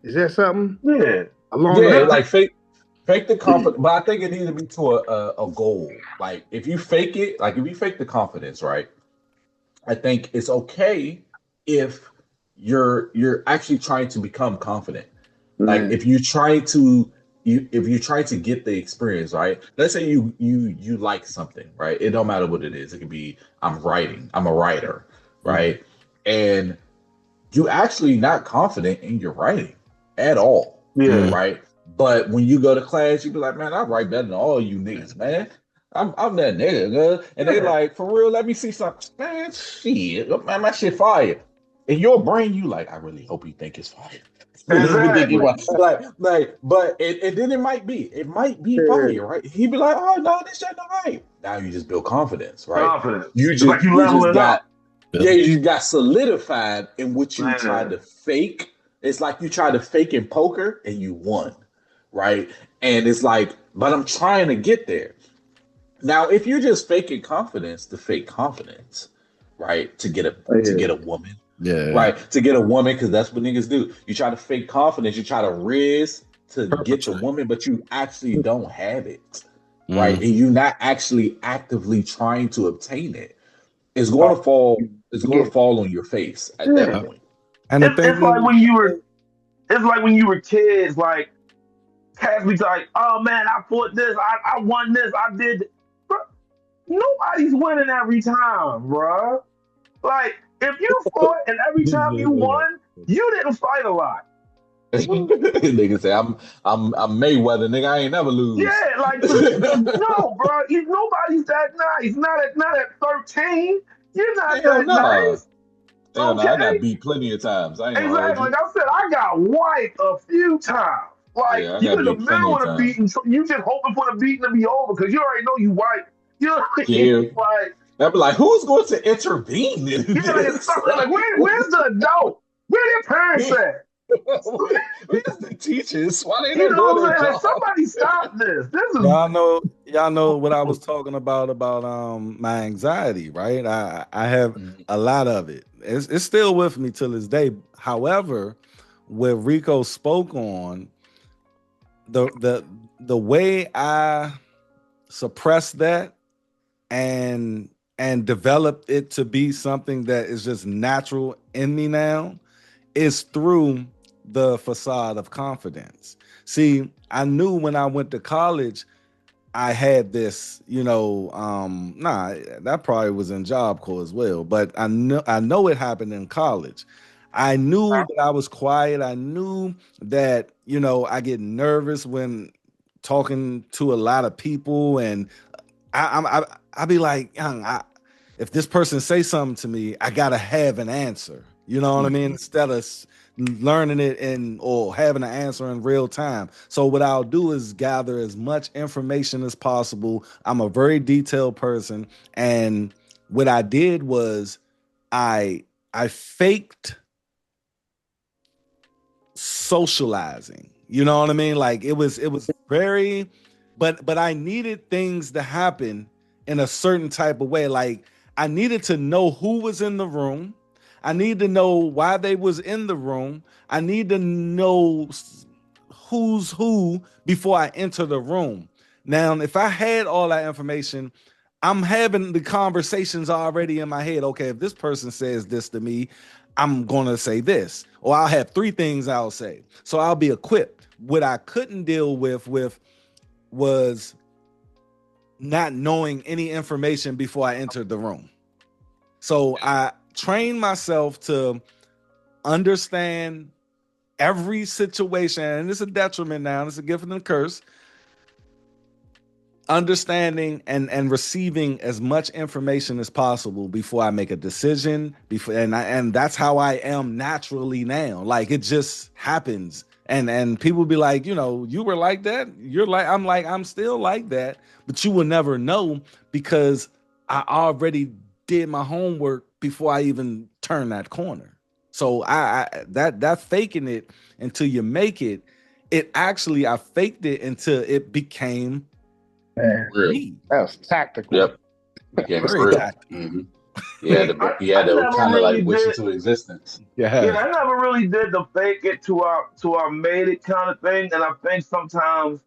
Is that something Yeah. along Yeah, those That, like fake the confidence, but I think it needs to be to a goal. Like if you fake it, like if you fake the confidence, right? I think it's okay if you're actually trying to become confident. Like lines? if you try to get the experience, right? Let's say you like something, right? It don't matter what it is. It could be I'm a writer, Mhm. right? And you actually not confident in your writing at all, yeah. right? But when you go to class, you be like, man, I write better than all you niggas, man. I'm that nigga, girl. And they Yeah. like, for real, let me see something. Man, shit, man, my shit fire. In your brain, you like, I really hope you think it's fire. Really think it Exactly. was but and then it might be Yeah. fire, right? He'd be like, oh no, this shit not right. Now you just build confidence, right? Confidence. You It's just like you you just leveling got up. yeah, you got solidified in what you tried Man. to fake. It's like you tried to fake in poker and you won, right? And it's like, but I'm trying to get there. Now, if you're just faking confidence to fake confidence, right? Oh, To yeah. get a woman, Yeah. right? To get a woman, because that's what niggas do. You try to fake confidence, you try to riz to get the Perpetrate. woman, but you actually don't have it, right? Mm. And you're not actually actively trying to obtain it. It's Oh, going to fall. you It's going to get fall on your face at that Yeah. Yep. point. And the thing It's like is, when you were it's like when you were kids, like cats be like, oh man, I fought this, I won this, I did bro, nobody's winning every time, bro. Like if you fought and every time you won, you didn't fight a lot. Nigga say I'm Mayweather, nigga. I ain't never lose. Yeah, like no, bro. Nobody's that nice. Not at 13. You're not Hell that no. nice. Hell no. I Okay? got beat plenty of times. I ain't gonna hold Exactly. you. Like I said, I got wiped a few times. Like Yeah, I you got in the beat plenty middle of of the times. beating, so you just hoping for the beating to be over because you already know you wiped. You know what I mean? Yeah. Like, I'd be like, who's going to intervene in yeah, like it's this? something like where's the adult? Where their parents at? Where's the teachers? Why they You not know doing what their I'm saying? Like job? somebody stop this. This is y'all know what I was talking about my anxiety, right? I have Mhm. a lot of it. It's still with me till this day. However, where Rico spoke on the way I suppressed that and developed it to be something that is just natural in me now is through the facade of confidence. See, I knew when I went to college I had this, that probably was in Job Corps as well, but I know it happened in college. I knew that I was quiet. I knew that, I get nervous when talking to a lot of people, and I be like, young, if this person say something to me, I gotta have an answer. You know what I mean? Instead of learning it or having an answer in real time. So what I'll do is gather as much information as possible. I'm a very detailed person, and what I did was I faked socializing. You know what I mean? Like it was very, but I needed things to happen in a certain type of way. Like I needed to know who was in the room. I need to know why they was in the room. I need to know who's who before I enter the room. Now, if I had all that information, I'm having the conversations already in my head. Okay, if this person says this to me, I'm gonna say this, or I'll have three things I'll say. So I'll be equipped. What I couldn't deal with was not knowing any information before I entered the room. So I trained myself to understand every situation, and it's a detriment now, it's a gift and a curse. Understanding and receiving as much information as possible before I make a decision. And that's how I am naturally now. Like it just happens. And people be like, you know, you were like that. I'm still like that, but you will never know because I already did my homework before I even turned that corner. So that faking it until you make it. I faked it until it became Real. me. That was tactical. Yep. Became Very real. tactical. Mm-hmm. See, He had I to never kind of really like wish did. into existence. Yeah, Yeah. I never really did the fake it to I made it kind of thing, and I think sometimes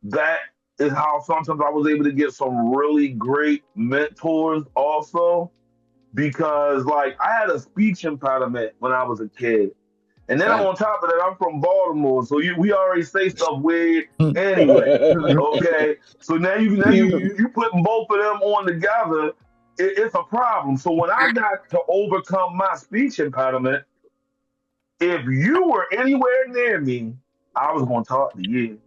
that is how sometimes I was able to get some really great mentors also because like I had a speech impediment when I was a kid. And then Same. on top of that, I'm from Baltimore, so we already say stuff weird anyway. Okay, so now you putting both of them on together, it's a problem. So when I got to overcome my speech impediment, if you were anywhere near me, I was going to talk to you.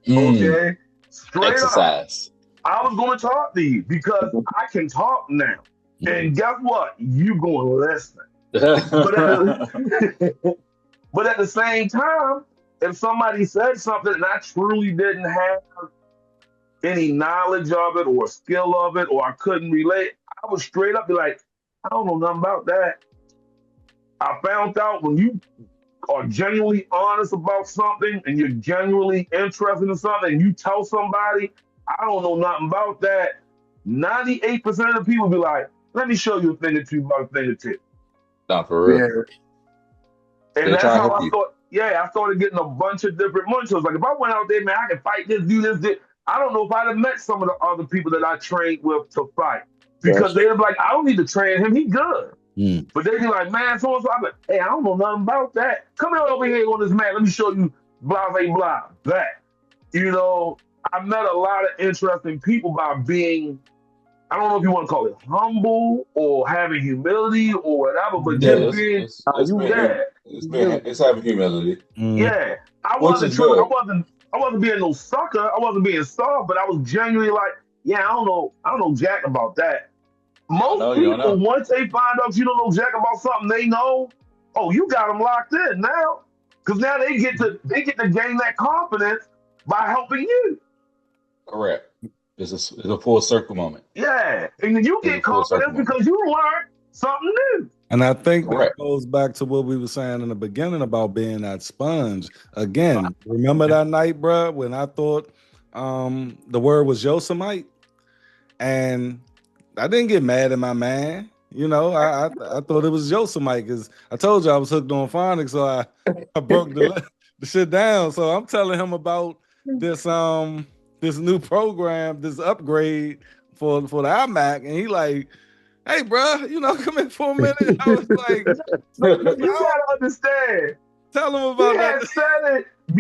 Mm, Okay, straight up, exercise. I was going to talk to you because I can talk now. And guess what? You going to listen. But at the But at the same time, if somebody said something and I truly didn't have any knowledge of it or skill of it or I couldn't relate, I would straight up be like, I don't know nothing about that. I found out when you are genuinely honest about something and you're genuinely interested in something and you tell somebody, I don't know nothing about that, 98% of the people be like, let me show you a thing or two about a thing or two. Not for real. Yeah. And They that's try to how help I you. thought. Yeah, I started getting a bunch of different mentors. Like if I went out there, man, I can fight this, do this, this. I don't know if I'd have met some of the other people that I trained with to fight because they'd be like, I don't need to train him. He good. Mm. But they'd be like, man, so and so. I'm like, hey, I don't know nothing about that. Come here over here on this mat. Let me show you blah, blah, blah. That. You know, I met a lot of interesting people by being, I don't know if you want to call it humble or having humility or whatever, but Yeah, just being, it's You been yeah, it's having humility, Mm. yeah. I which wasn't is true. good. I wasn't being no sucker. I wasn't being soft, but I was genuinely like, yeah, I don't know jack about that. You don't Most know, you don't people, know. once they find out you don't know jack about something they know, oh, you got them locked in now. Because now they get to gain that confidence by helping you. Correct. It's a full circle moment. Yeah. And then you It's a get full circle confidence moment. because you learned something new. And I think that Correct. goes back to what we were saying in the beginning about being that sponge. Again, remember that night, bro, when I thought the word was Yosemite, and I didn't get mad at my man. You know, I thought it was Yosemite because I told you I was hooked on phonics, so I broke the shit down. So I'm telling him about this this new program, this upgrade for the iMac, and he like, hey, bro, you know, come in for a minute. I was like, No, no, you I'll gotta understand. tell him He about that. had said it I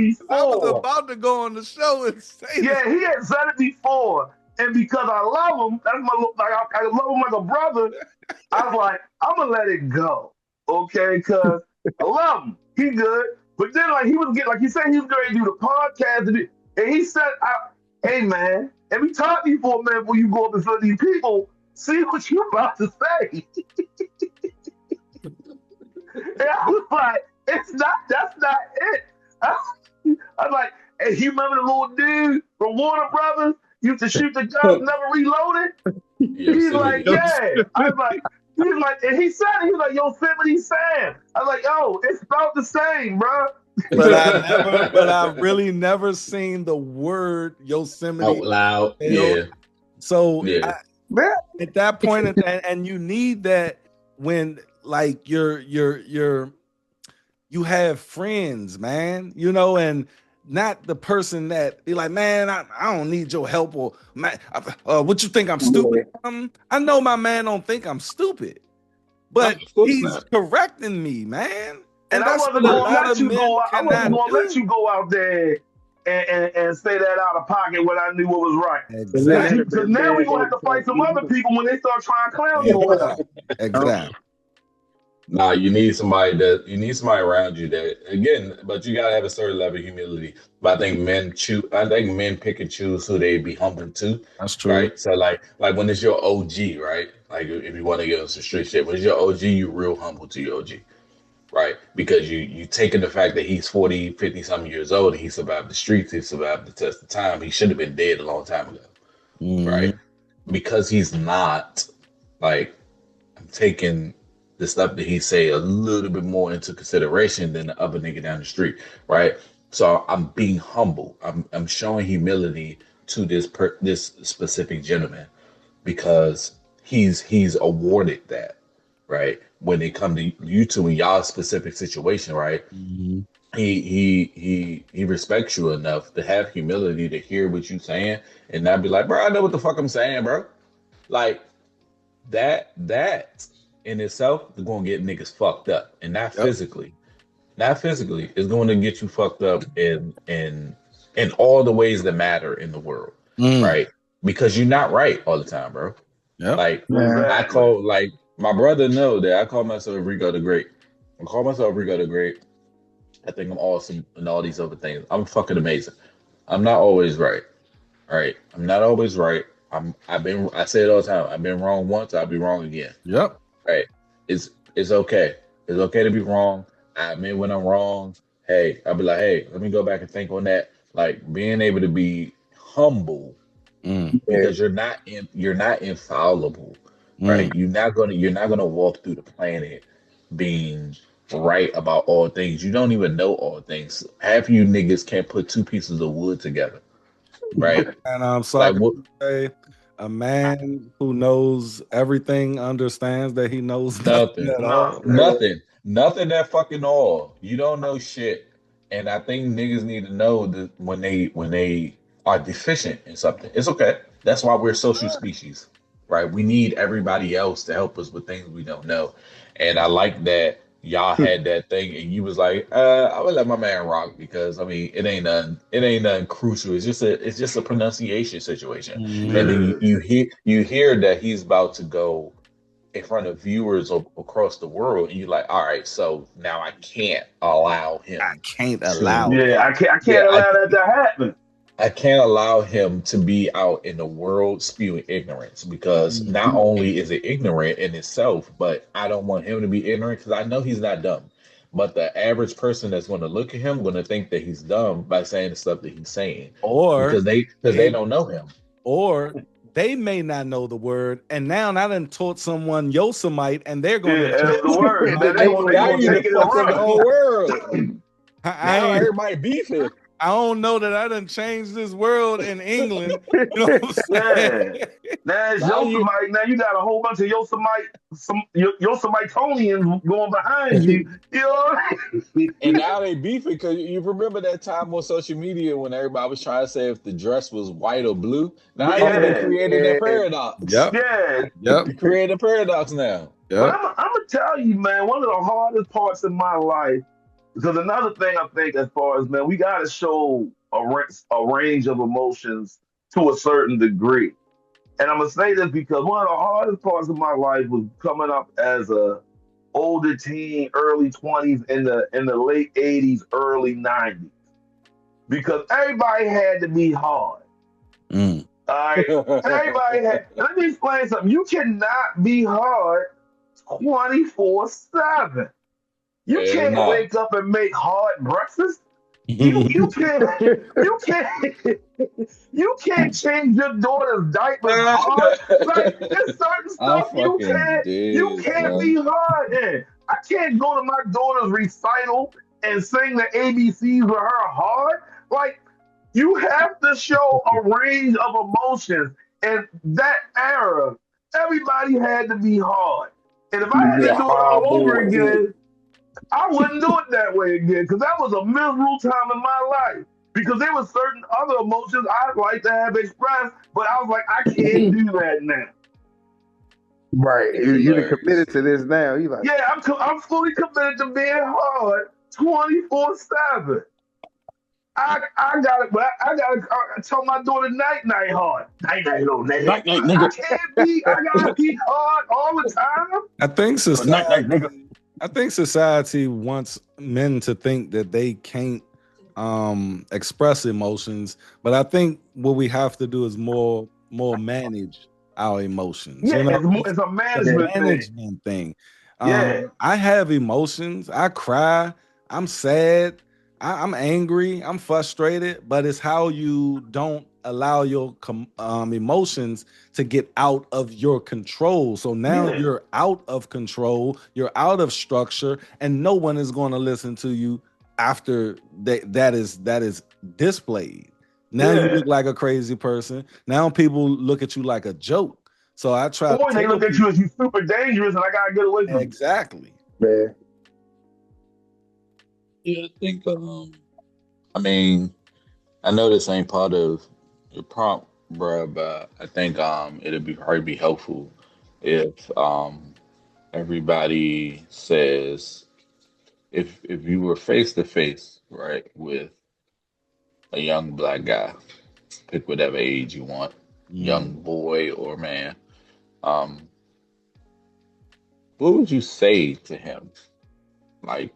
was before. about to go on the show and say this. Yeah, he had said it before, and because I love him, that's my like I love him like a brother. I was like, I'm gonna let it go, okay? Because I love him. He good, but then like he was getting like he said he was going to do the podcast, and he said, "Hey man, let me talk to you for a minute before you go up in front of these people. See what you about to say." And I was like, it's not. That's not it. I'm like, hey, you remember the little dude from Warner Brothers used to shoot the guns, never reloaded? He's like, Yosemite. yeah. I was like, he's like, and he said it. He was like, Yosemite Sam. I was like, yo, it's about the same, bro. But I really never seen the word Out Yosemite loud. spelled. Yeah. So Yeah. at that point, and you need that when like you have friends, man, you know, and not the person that be like, man, I don't need your help, or man, what you think I'm stupid? I know my man don't think I'm stupid, No, but of course he's not. correcting me, man, And and I that's wasn't what a gonna lot let of you men go. I wasn't cannot gonna let do. you go out there and say that out of pocket when I knew what was right. Exactly. Because now we're gonna have to fight some other people when they start trying to clown you on us. Exactly. Exactly. Nah, you need somebody around you that again, but you gotta have a certain level of humility. But I think men pick and choose who they be humble to, That's true. right? So like when it's your OG, right? Like if you want to get on some straight shit, when it's your OG, you real humble to your OG, right? Because you taking the fact that he's 40, 50 something years old and he survived the streets, he survived the test of time. He should have been dead a long time ago, right? Mhm. Because he's not, like, I'm taking the stuff that he say a little bit more into consideration than the other nigga down the street, right? So I'm being humble. I'm showing humility to this specific gentleman because he's awarded that, right? When it come to you two in y'all specific situation, right? Mhm. He respects you enough to have humility to hear what you saying and not be like, bro, I know what the fuck I'm saying, bro. Like that in itself is going to get niggas fucked up, and not Yep. physically. Not physically. It's going to get you fucked up in all the ways that matter in the world, Mm. right? Because you're not right all the time, bro. Yep. Like I Exactly. call like my brother know that I call myself Rico the Great. I call myself Rico the Great. I think I'm awesome and all these other things. I'm fucking amazing. I'm not always right. All right. I'm not always right. I say it all the time. I've been wrong once, I'll be wrong again. Yep. Right. It's okay. It's okay to be wrong. I admit when I'm wrong. Hey, I'll be like, hey, let me go back and think on that. Like being able to be humble Mm. because you're not infallible, Mm. right? You're not gonna walk through the planet being right about all things. You don't even know all things. Half of you niggas can't put two pieces of wood together, right? And I'm Like sorry what? to say, a man who knows everything understands that he knows nothing Nothing. at all. Nothing. Nothing that fucking all. You don't know shit. And I think niggas need to know that when they are deficient in something, it's okay. That's why we're social species, right? We need everybody else to help us with things we don't know. And I like that y'all had that thing and you was like, I would let my man rock because I mean it ain't nothing crucial. It's just a pronunciation situation. And Mhm. then Yeah. you hear that he's about to go in front of viewers across the world, and you're like, all right, so now I can't allow I him can't to, allow Yeah, that. I yeah, can't allow that to happen. I can't allow him to be out in the world spewing ignorance because not Mhm. only is it ignorant in itself, but I don't want him to be ignorant because I know he's not dumb. But the average person that's going to look at him going to think that he's dumb by saying the stuff that he's saying Or because they they don't know him. or they may not know the word, and now I done taught someone Yosemite, and they're Yeah, gonna as the word. And Now then they now gonna you take done it and fucked up the run. whole world. I Now ain't everybody beefing. I don't know that I done changed this world in England. You know what I'm Yeah. saying? Now it's Now you Yosemite. Now you got a whole bunch of Yosemitonians going behind you. You know what I mean? And now they beefing because you remember that time on social media when everybody was trying to say if the dress was white or blue. Now you done Yeah, created that paradox. Yep. yeah. Yep. You created a paradox now. But Yep. I'm gonna tell you, man, one of the hardest parts of my life. Because another thing I think, as far as man, we got to show a range of emotions to a certain degree. And I'm gonna say this because one of the hardest parts of my life was coming up as a older teen, early 20s, in the late 80s, early 90s. Because everybody had to be hard. Mm. All right. Everybody had, and let me explain something. You cannot be hard 24/7. You Hell can't nah. wake up and make hard breakfast. You can't you can't you can't change your daughter's diapers hard. Like there's certain I'm stuff fucking you dead, can't bro. be hard in. I can't go to my daughter's recital and sing the ABCs with her hard. Like you have to show a range of emotions. And that era, everybody had to be hard. And if I You had get to do it hard all over boiled too. again, I wouldn't do it that way again because that was a miserable time in my life. Because there were certain other emotions I'd like to have expressed, but I was like, I can't do that now. Right. It's You done hilarious. committed to this now. You like, Yeah, I'm fully committed to being hard 24/7. I got it, but I got to tell my daughter night night hard. Night night, little nigga. Night night, I nigga. can't be, I gotta be hard all the time. I think Night night, nigga. society wants men to think that they can't express emotions, but I think what we have to do is more manage our emotions. Yeah, You know, it's a the management thing. management thing. Yeah, I have emotions. I cry. I'm sad. I'm angry. I'm frustrated. But it's how you don't allow your emotions to get out of your control. So now yeah, you're out of control. You're out of structure, and no one is going to listen to you after that is displayed. Now you yeah. look like a crazy person. Now people look at you like a joke. So I try to Or they tell look at you people as you super dangerous and I gotta get away from you. exactly. man, Yeah, I think I mean, I know this ain't part of your prompt, bro, but I think it'd be probably be helpful if everybody says if you were face to face, right, with a young black guy, pick whatever age you want, young Mm. boy or man, um, what would you say to him? Like,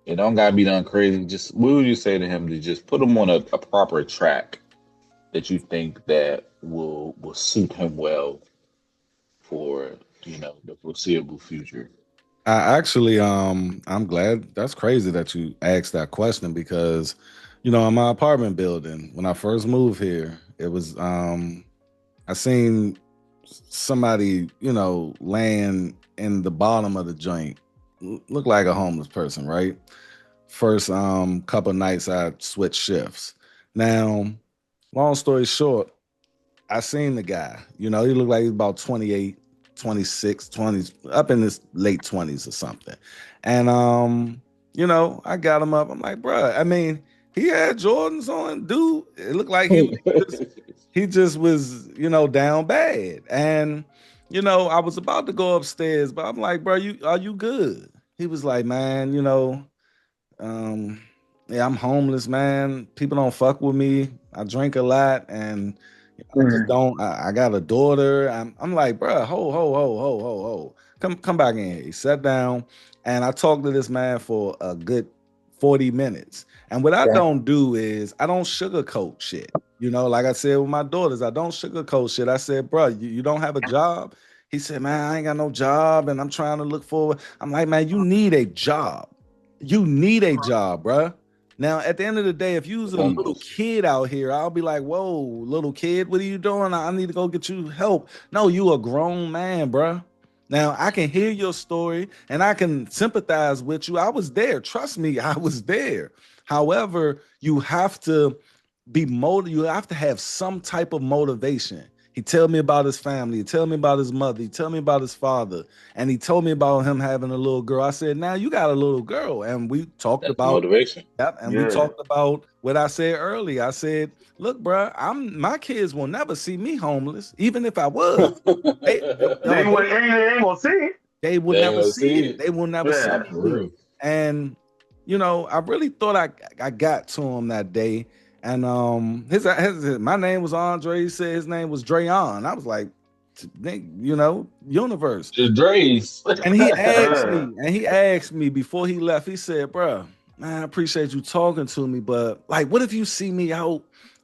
it don't gotta be done crazy. Just what would you say to him to just put him on a proper track that you think that will suit him well for the foreseeable future? I actually, I'm glad. That's crazy that you asked that question because, in my apartment building when I first moved here, it was, I seen somebody, laying in the bottom of the joint, look like a homeless person, right? First, couple nights I switched shifts. Now, long story short, I seen the guy. He looked like he's about 28, 26, 20, up in his late 20s or something. And I got him up. I'm like, bruh, I mean, he had Jordans on, dude. It looked like he just was, down bad. And I was about to go upstairs, but I'm like, bro, are you good? He was like, man, um, yeah, I'm homeless, man. People don't fuck with me. I drink a lot, and I just mm, don't. I got a daughter. I'm like, bro, ho. Come back in here. He sat down, and I talked to this man for a good 40 minutes. And what I yeah, don't do is I don't sugarcoat shit. Like I said with my daughters, I don't sugarcoat shit. I said, bro, you don't have a job. He said, man, I ain't got no job, and I'm trying to look forward. I'm like, man, you need a job. You need a job, bruh. Now, at the end of the day, if you was a little Homeless. kid out here, I'll be like, whoa, little kid, what are you doing? I need to go get you help. No, you a grown man, bruh. Now, I can hear your story and I can sympathize with you. I was there. Trust me, I was there. However, you have to you have to have some type of motivation. He tell me about his family, he tell me about his mother, he tell me about his father, and he told me about him having a little girl. I said, now you got a little girl. And we talked That's about, motivation. yep, and we Yeah. talked about what I said earlier. I said, look, bro, my kids will never see me homeless, even if I was. They, They yo, they, ain't gonna see it. they will They ain't never gonna see see it. it. They will never Yeah. see For me. real. And I really thought I got to him that day. And my name was Andre. He said his name was Drayon. I was like, universe. Just Dre's. And he asked Yeah. me, before he left, he said, bruh, man, I appreciate you talking to me, but like, what if you see me out,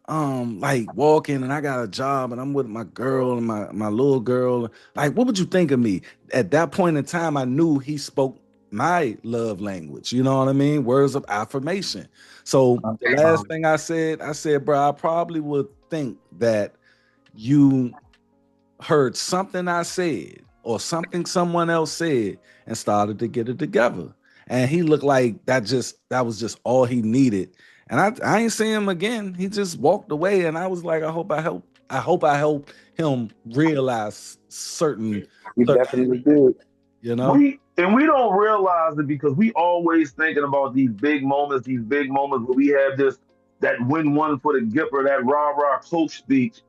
like walking and I got a job and I'm with my girl and my little girl? Like, what would you think of me? At that point in time, I knew he spoke my love language. You know what I mean? Words of affirmation. So the last thing I said, bro, I probably would think that you heard something I said or something someone else said and started to get it together. And he looked like that was just all he needed. And I ain't see him again. He just walked away. And I was like, I hope I help him realize certain You definitely did. you know. We don't realize it because we always thinking about these big moments where we have that win one for the Gipper, that rah coach speech.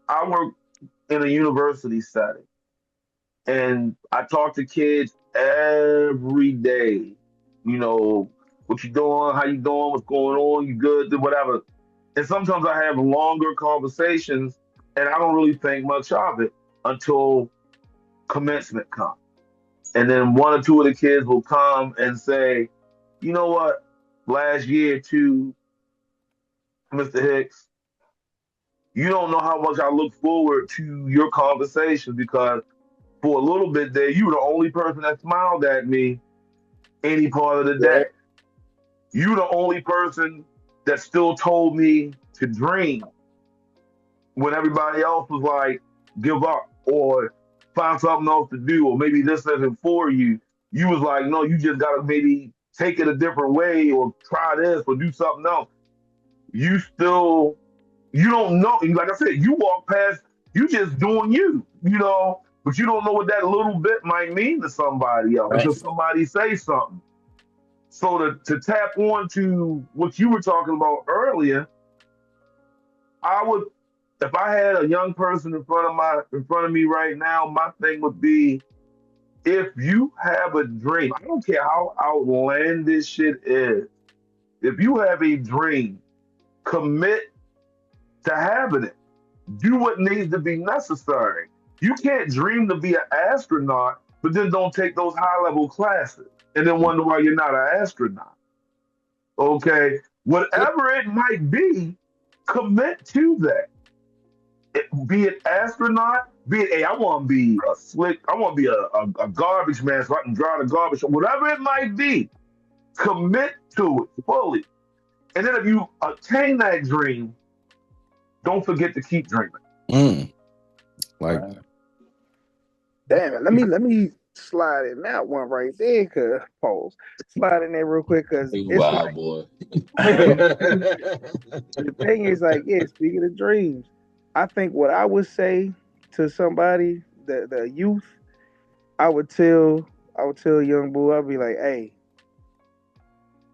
I work in a university setting, and I talk to kids every day. You know, what you doing? How you doing? What's going on? You good? Whatever. And sometimes I have longer conversations, and I don't really think much of it until commencement comes. And then one or two of the kids will come and say, you know what? Last year, too, Mr. Hicks, you don't know how much I look forward to your conversations because for a little bit there, you were the only person that smiled at me any part of the day. You the only person that still told me to dream when everybody else was like, give up or find something else to do, or maybe this isn't for you. You was like, no, you just gotta maybe take it a different way or try this or do something else. You don't know. Like I said, you walk past, you just doing you, but you don't know what that little bit might mean to somebody else until somebody say something. So to tap on to what you were talking about earlier, I would, if I had a young person in front of me right now, my thing would be, if you have a dream, I don't care how outlandish shit is. If you have a dream, commit to having it. Do what needs to be necessary. You can't dream to be an astronaut, but then don't take those high level classes and then wonder why you're not an astronaut. Okay? Whatever it might be, commit to that. Be it astronaut, be it, hey, I want to be I want to be a garbage man so I can drive the garbage. Whatever it might be, commit to it fully. And then if you attain that dream, don't forget to keep dreaming. Like Damn it. Let me slide in that one right there, cause pause. Slide in there real quick, cause it's Wow, like boy. the thing is like, yeah, speaking of dreams, I think what I would say to somebody, the youth, I would tell a young boy, I'd be like, hey,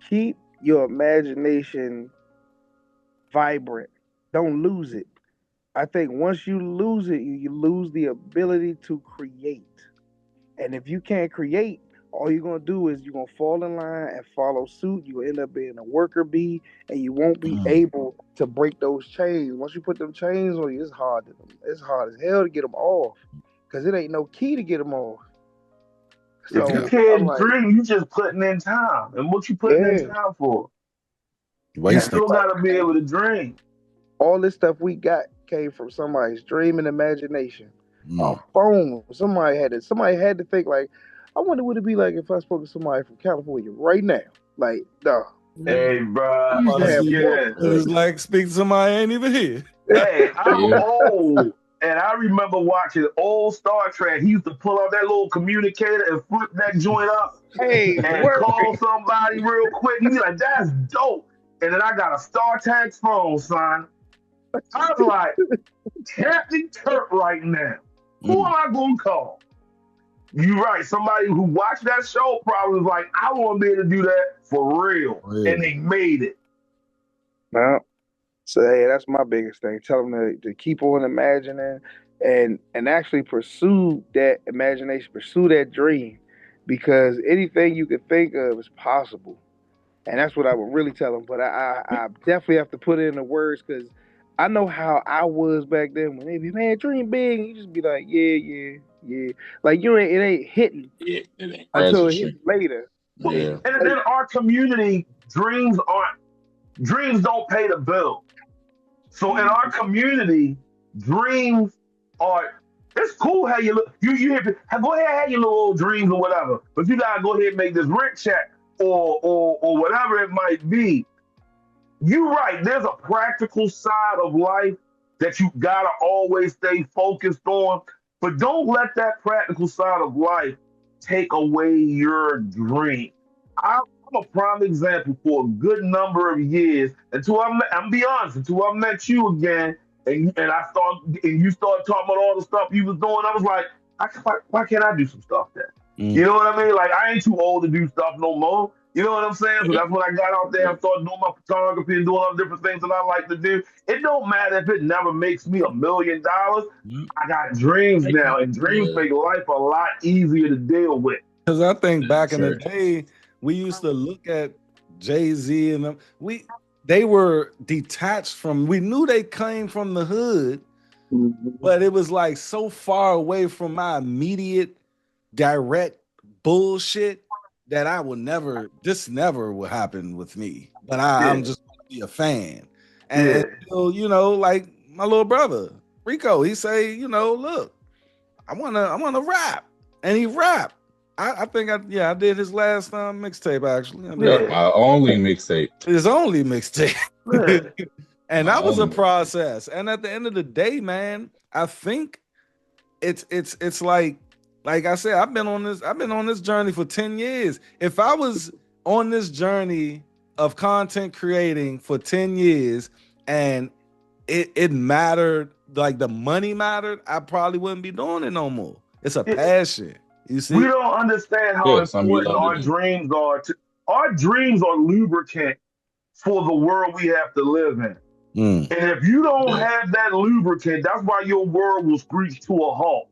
keep your imagination vibrant. Don't lose it. I think once you lose it, you lose the ability to create. And if you can't create, all you're gonna do is you're gonna fall in line and follow suit. You will end up being a worker bee, and you won't be able to break those chains. Once you put them chains on you, it's hard as hell to get them off, because it ain't no key to get them off. If you So I'm can't like, dream, you just putting in time. And what you putting in yeah, time for? You wasting. still gotta be able to dream. all this stuff we got came from somebody's dream and imagination. A Mm. phone. Somebody had to think like, I wonder what it'd be like if I spoke to somebody from California right now. Like, no. Hey, We bruh, used to have more again. It's like speak to somebody I ain't even here. Hey, I'm Yeah. old, and I remember watching old Star Trek. He used to pull out that little communicator and flip that joint up Hey, and word. call somebody real quick. He'd be like, "That's dope." And then I got a StarTAC phone, son. I was like, Captain Kirk right now. Who am I gonna call? You right. Somebody who watched that show probably was like, I want to be able to do that for real. And they made it. No. So hey, that's my biggest thing. Tell them to keep on imagining and actually pursue that imagination, pursue that dream, because anything you can think of is possible. And that's what I would really tell them. But I definitely have to put it in the words, because I know how I was back then when they be, man, dream big. And you just be like, yeah, yeah, yeah. Like it ain't hitting Yeah, it ain't until it hits registering. later. Well, Yeah. and in our community, dreams don't pay the bill. So in our community, dreams are It's cool how you look. Go ahead, have your little old dreams or whatever, but you gotta go ahead and make this rent check or whatever it might be. You're right. There's a practical side of life that you gotta always stay focused on, but don't let that practical side of life take away your dream. I'm a prime example for a good number of years until I'm be honest, until I met you again, and you start talking about all the stuff you was doing. I was like, why can't I do some stuff then? Mm. You know what I mean? Like I ain't too old to do stuff no more. You know what I'm saying? So that's when I got out there and started doing my photography and doing all the different things that I like to do. It don't matter if it never makes me $1 million. I got dreams now, and dreams Yeah, make life a lot easier to deal with. Because I think back in the sure. day, we used to look at Jay-Z and them. They were detached from. We knew they came from the hood, but it was like so far away from my immediate, direct bullshit that I would never. This never will happen with me. But I'm Yeah, just gonna be a fan, and yeah, so, like my little brother Rico, he say, look, I wanna rap, and he rap. I think I did his last mixtape actually. I did Yeah, yeah, my only mixtape. his only mixtape, yeah. and My that was a only mixtape. process. And at the end of the day, man, I think it's like I said, I've been on this journey for 10 years. If I was on this journey of content creating for 10 years and it mattered, like the money mattered, I probably wouldn't be doing it no more. It's a Yeah. passion. You We see? don't understand how Yeah, something you important love to our do. dreams are. Our dreams are lubricant for the world we have to live in. Mm, And if you don't Yeah, have that lubricant, that's why your world will screech to a halt.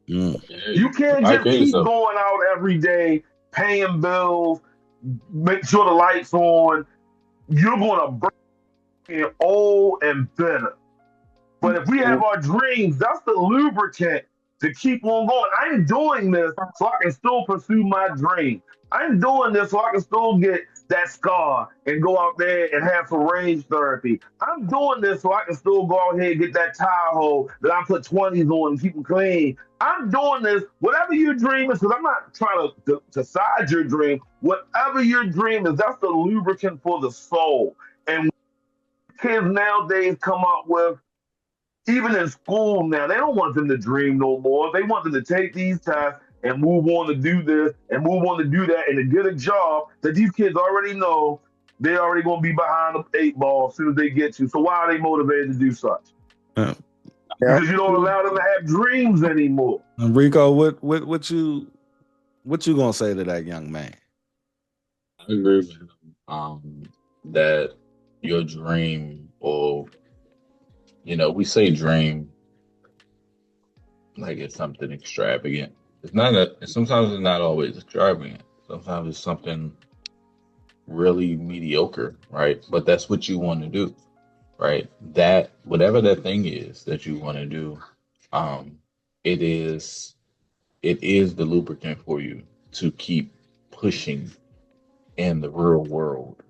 mm, yeah. You can't I just kill keep yourself. going out every day, paying bills, make sure the lights on. You're gonna burn old and bitter. But if we have our dreams, that's the lubricant to keep on going. I'm doing this so I can still pursue my dream. I'm doing this so I can still get that scar and go out there and have some range therapy. I'm doing this so I can still go out here and get that tire hole that I put 20s on and keep them clean. I'm doing this, whatever your dream is, because I'm not trying to side your dream. Whatever your dream is, that's the lubricant for the soul. And kids nowadays come up with, even in school now, they don't want them to dream no more. They want them to take these tests and move on to do this and move on to do that and to get a job that these kids already know they're already going to be behind the 8 ball as soon as they get to. So why are they motivated to do such? yeah. Yeah. Because you don't allow them to have dreams anymore. And Rico, what you gonna say to that young man? I agree with him. That your dream, or we say dream like it's something extravagant. It's not that. Sometimes it's not always extravagant. Sometimes it's something really mediocre, right? But that's what you want to do, right? That whatever that thing is that you want to do, um, it is it is the lubricant for you to keep pushing in the real world,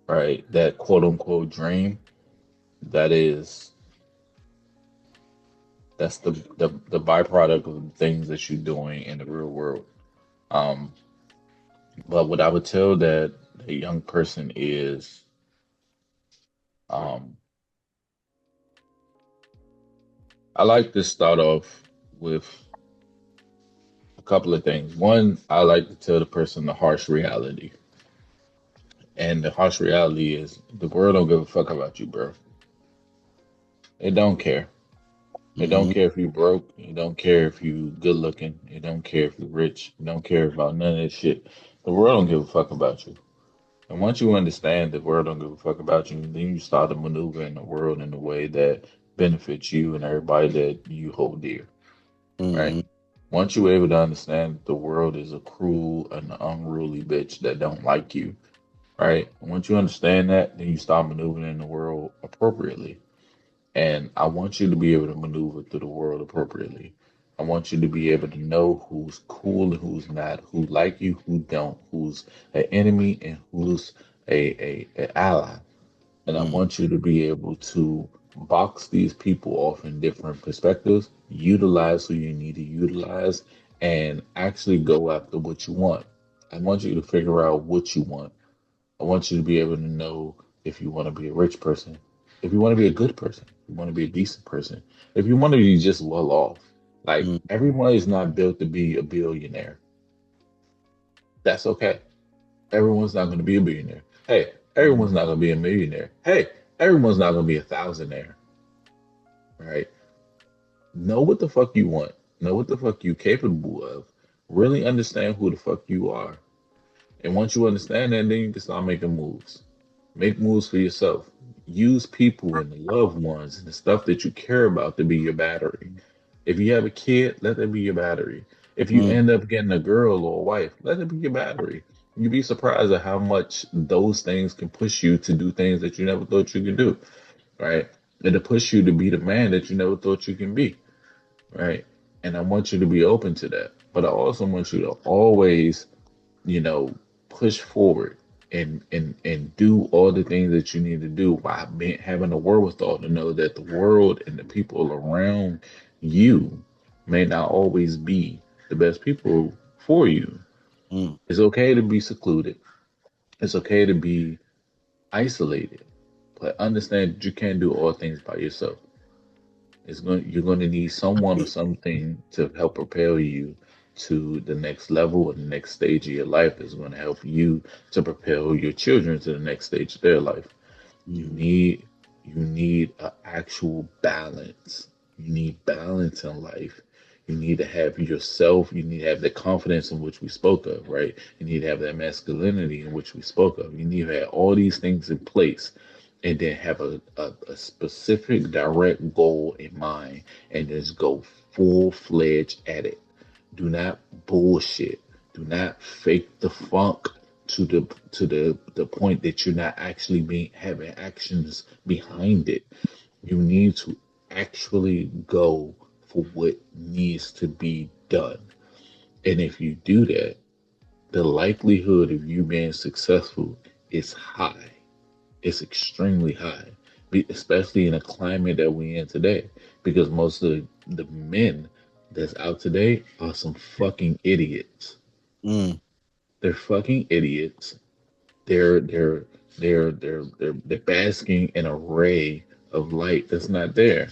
right? That quote unquote dream, that is that's the byproduct of the things that you're doing in the real world. Um, but what I would tell that a young person is, um, I like to start off with a couple of things. One, I like to tell the person the harsh reality. And the harsh reality is the world don't give a fuck about you, bro. They don't care. They don't Mm, care if you broke. They don't care if you good looking. They don't care if you're rich. They don't care about none of that shit. The world don't give a fuck about you. And once you understand the world don't give a fuck about you, then you start to maneuver in the world in a way that benefits you and everybody that you hold dear, right? mm, Once you're able to understand that the world is a cruel and unruly bitch that don't like you, right? Once you understand that, then you start maneuvering in the world appropriately. And I want you to be able to maneuver through the world appropriately. I want you to be able to know who's cool and who's not, who like you, who don't, who's an enemy and who's a ally. And I mm, want you to be able to box these people off in different perspectives, utilize who you need to utilize, and actually go after what you want. I want you to figure out what you want. I want you to be able to know if you want to be a rich person, if you want to be a good person, if you want to be a decent person, if you want to be just well off. Like, Mm, everyone is not built to be a billionaire. That's okay. Everyone's not going to be a billionaire. Hey, everyone's not going to be a millionaire. Hey, everyone's not going to be a thousandaire. Right? Know what the fuck you want. Know what the fuck you capable of. Really understand who the fuck you are. And once you understand that, then you can start making moves. Make moves for yourself. Use people and the loved ones and the stuff that you care about to be your battery. If you have a kid, let that be your battery. If you mm, end up getting a girl or a wife, let it be your battery. You'd be surprised at how much those things can push you to do things that you never thought you could do, right? And to push you to be the man that you never thought you can be, right? And I want you to be open to that. But I also want you to always, you know, push forward and do all the things that you need to do while having the wherewithal to know that the world and the people around you may not always be the best people for you. mm, It's okay to be secluded. It's okay to be isolated, but understand that you can't do all things by yourself. You're going to need someone or something to help propel you to the next level or the next stage of your life that's going to help you to propel your children to the next stage of their life. You mm, need you need an actual balance. You need balance in life. You need to have yourself. You need to have the confidence in which we spoke of, right? You need to have that masculinity in which we spoke of. You need to have all these things in place and then have a specific direct goal in mind and just go full-fledged at it. Do not bullshit. Do not fake the funk to the point that you're not actually being having actions behind it. You need to actually go for what needs to be done. And if you do that, the likelihood of you being successful is high. It's extremely high, especially in a climate that we're in today, because most of the men that's out today are some fucking idiots. mm, They're fucking idiots. They're basking in a ray of light that's not there.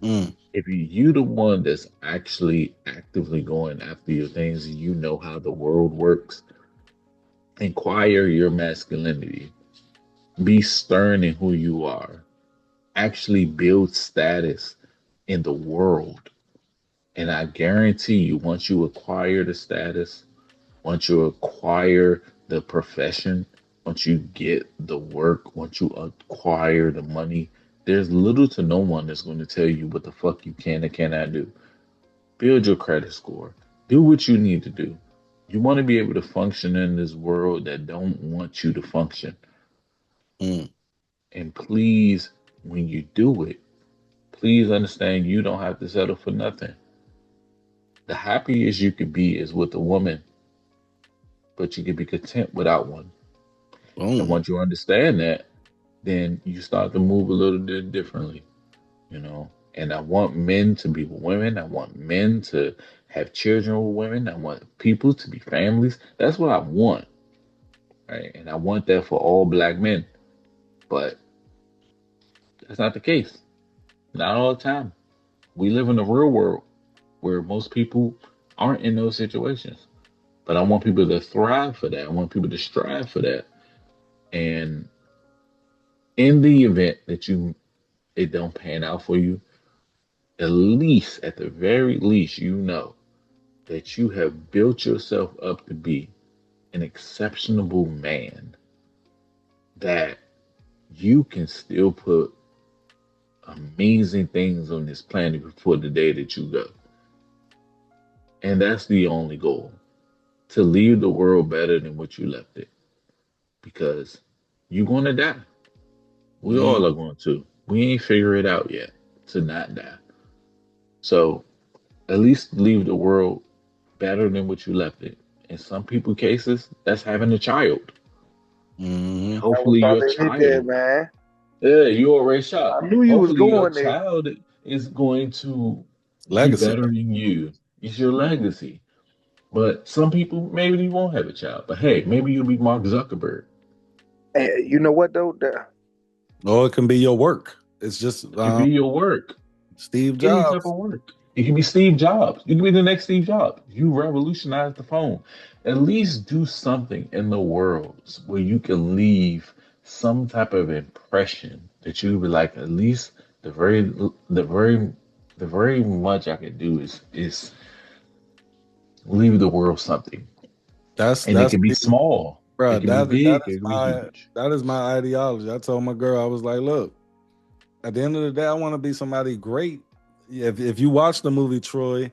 mm, If you the one that's actually actively going after your things, you know how the world works. Inquire your masculinity. Be stern in who you are. Actually build status in the world. And I guarantee you, once you acquire the status, once you acquire the profession, once you get the work, once you acquire the money, there's little to no one that's going to tell you what the fuck you can and cannot do. Build your credit score. Do what you need to do. You want to be able to function in this world that don't want you to function. mm, And please, when you do it, please understand you don't have to settle for nothing. The happiest you could be is with a woman, but you can be content without one. And boom. once you understand that, then you start to move a little bit differently, you know. And I want men to be with women. I want men to have children with women. I want people to be families. That's what I want, right? And I want that for all black men. But that's not the case. Not all the time. We live in the real world where most people aren't in those situations. But I want people to thrive for that. I want people to strive for that. And in the event that you it don't pan out for you, at least, at the very least, you know that you have built yourself up to be an exceptional man, that you can still put amazing things on this planet before the day that you go. And that's the only goal, to leave the world better than what you left it. Because you're going to die. We Mm, all are going to. We ain't figure it out yet to not die. So at least leave the world better than what you left it. In some people cases, that's having a child. And mm, I was hopefully about your to hit that, child, man. Yeah, you already shot. I knew you was Hopefully, your going there. child is going to be Legacy. better than you. It's your legacy. But some people maybe you won't have a child. But hey, maybe you'll be Mark Zuckerberg. And you know what though? Or it can be your work. It's just It could be your work, Steve any type Jobs. of work. It can be Steve Jobs. You can be the next Steve Jobs. You revolutionized the phone. At least do something in the world where you can leave some type of impression that you be like, at least the very, the very, the very much I can do is leave the world something. And it That's can be me, small. bro. It can be That big. is It can be my huge. ideology. I told my girl, I was like, look, at the end of the day, I want to be somebody great. Yeah, if you watch the movie Troy,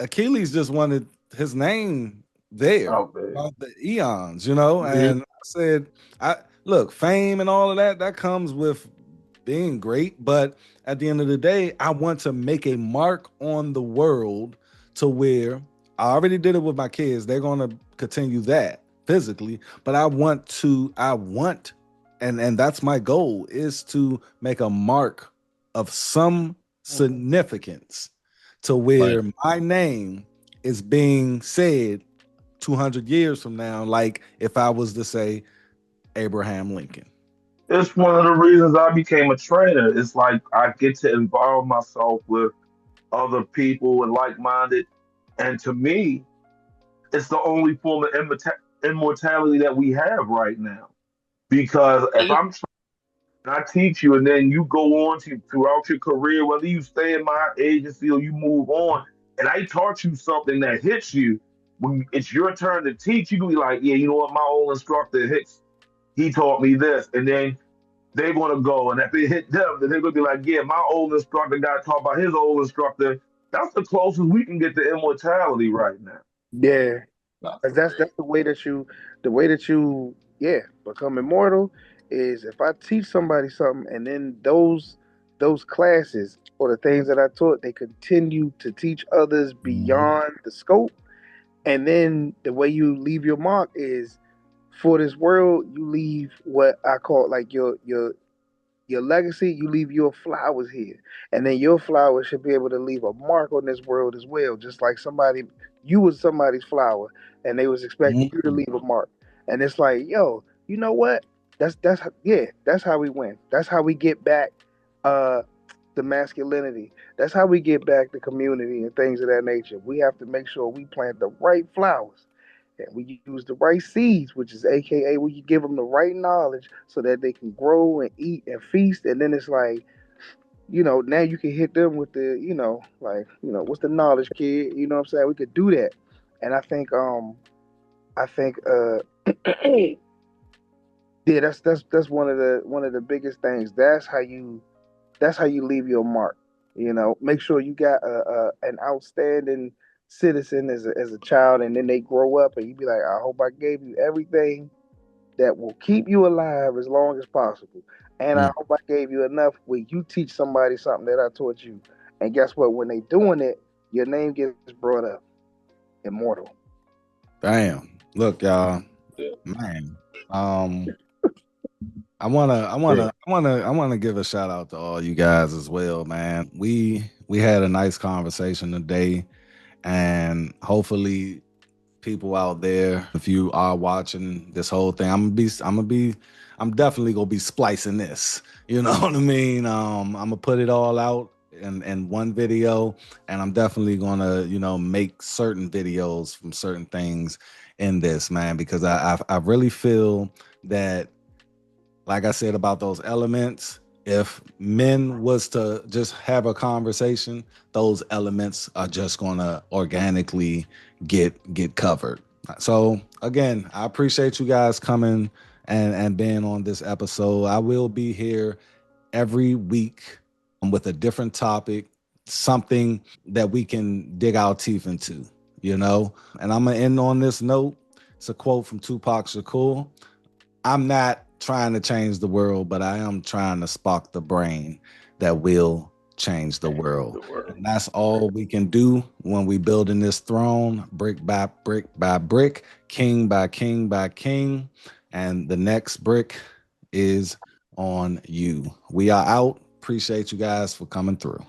Achilles just wanted his name there out there. about the eons, you know. Yeah. And I said, I look, fame and all of that comes with being great, but at the end of the day, I want to make a mark on the world to where I already did it with my kids. They're gonna continue that physically, but I want, and that's my goal is to make a mark of some significance to where Like, my name is being said 200 years from now, like if I was to say Abraham Lincoln. It's one of the reasons I became a trainer. It's like I get to involve myself with other people and like-minded, and to me, it's the only form of immortality that we have right now. Because if I'm and I teach you, and then you go on to throughout your career, whether you stay in my agency or you move on, and I taught you something that hits you, when it's your turn to teach, you can be like, yeah, you know what, my old instructor hits, he taught me this, and then they're gonna go, and if it hit them, then they're gonna be like, yeah, my old instructor got taught by his old instructor. That's the closest we can get to immortality right now. Yeah, not 'cause for real. that's the way that you yeah become immortal is if I teach somebody something and then those classes or the things that I taught they continue to teach others Mhm. beyond the scope, and then the way you leave your mark is for this world you leave what I call like your legacy, you leave your flowers here. And then your flowers should be able to leave a mark on this world as well. Just like somebody you was somebody's flower and they was expecting you to Mhm. leave a mark. And it's like, yo, you know what? Yeah, that's how we win. That's how we get back uh the masculinity. That's how we get back the community and things of that nature. We have to make sure we plant the right flowers and we use the right seeds, which is AKA we give them the right knowledge so that they can grow and eat and feast. And then it's like, now you can hit them with the, like, what's the knowledge, kid? You know what I'm saying? We could do that. And I think yeah, that's one of the biggest things. That's how you leave your mark. Make sure you got an outstanding citizen as a child, and then they grow up, and you be like, I hope I gave you everything that will keep you alive as long as possible, and I Mm. hope I gave you enough where you teach somebody something that I taught you, and guess what? When they doing it, your name gets brought up, immortal. Damn. Look, y'all, Yeah. man. Um, Bro. I wanna give a shout out to all you guys as well, man. We had a nice conversation today, and hopefully people out there, if you are watching this whole thing, I'm definitely gonna be splicing this. You know what I mean? I'm gonna put it all out in one video, and I'm definitely gonna, make certain videos from certain things in this, man, because I really feel that, like I said about those elements, if men was to just have a conversation, those elements are just gonna organically get covered. So again, I appreciate you guys coming and being on this episode. I will be here every week with a different topic, something that we can dig our teeth into, And I'm gonna end on this note. It's a quote from Tupac Shakur. I'm not trying to change the world, but I am trying to spark the brain that will change the world. The world. And that's all we can do when we building this throne, brick by brick by brick, king by king by king. And the next brick is on you. We are out. Appreciate you guys for coming through.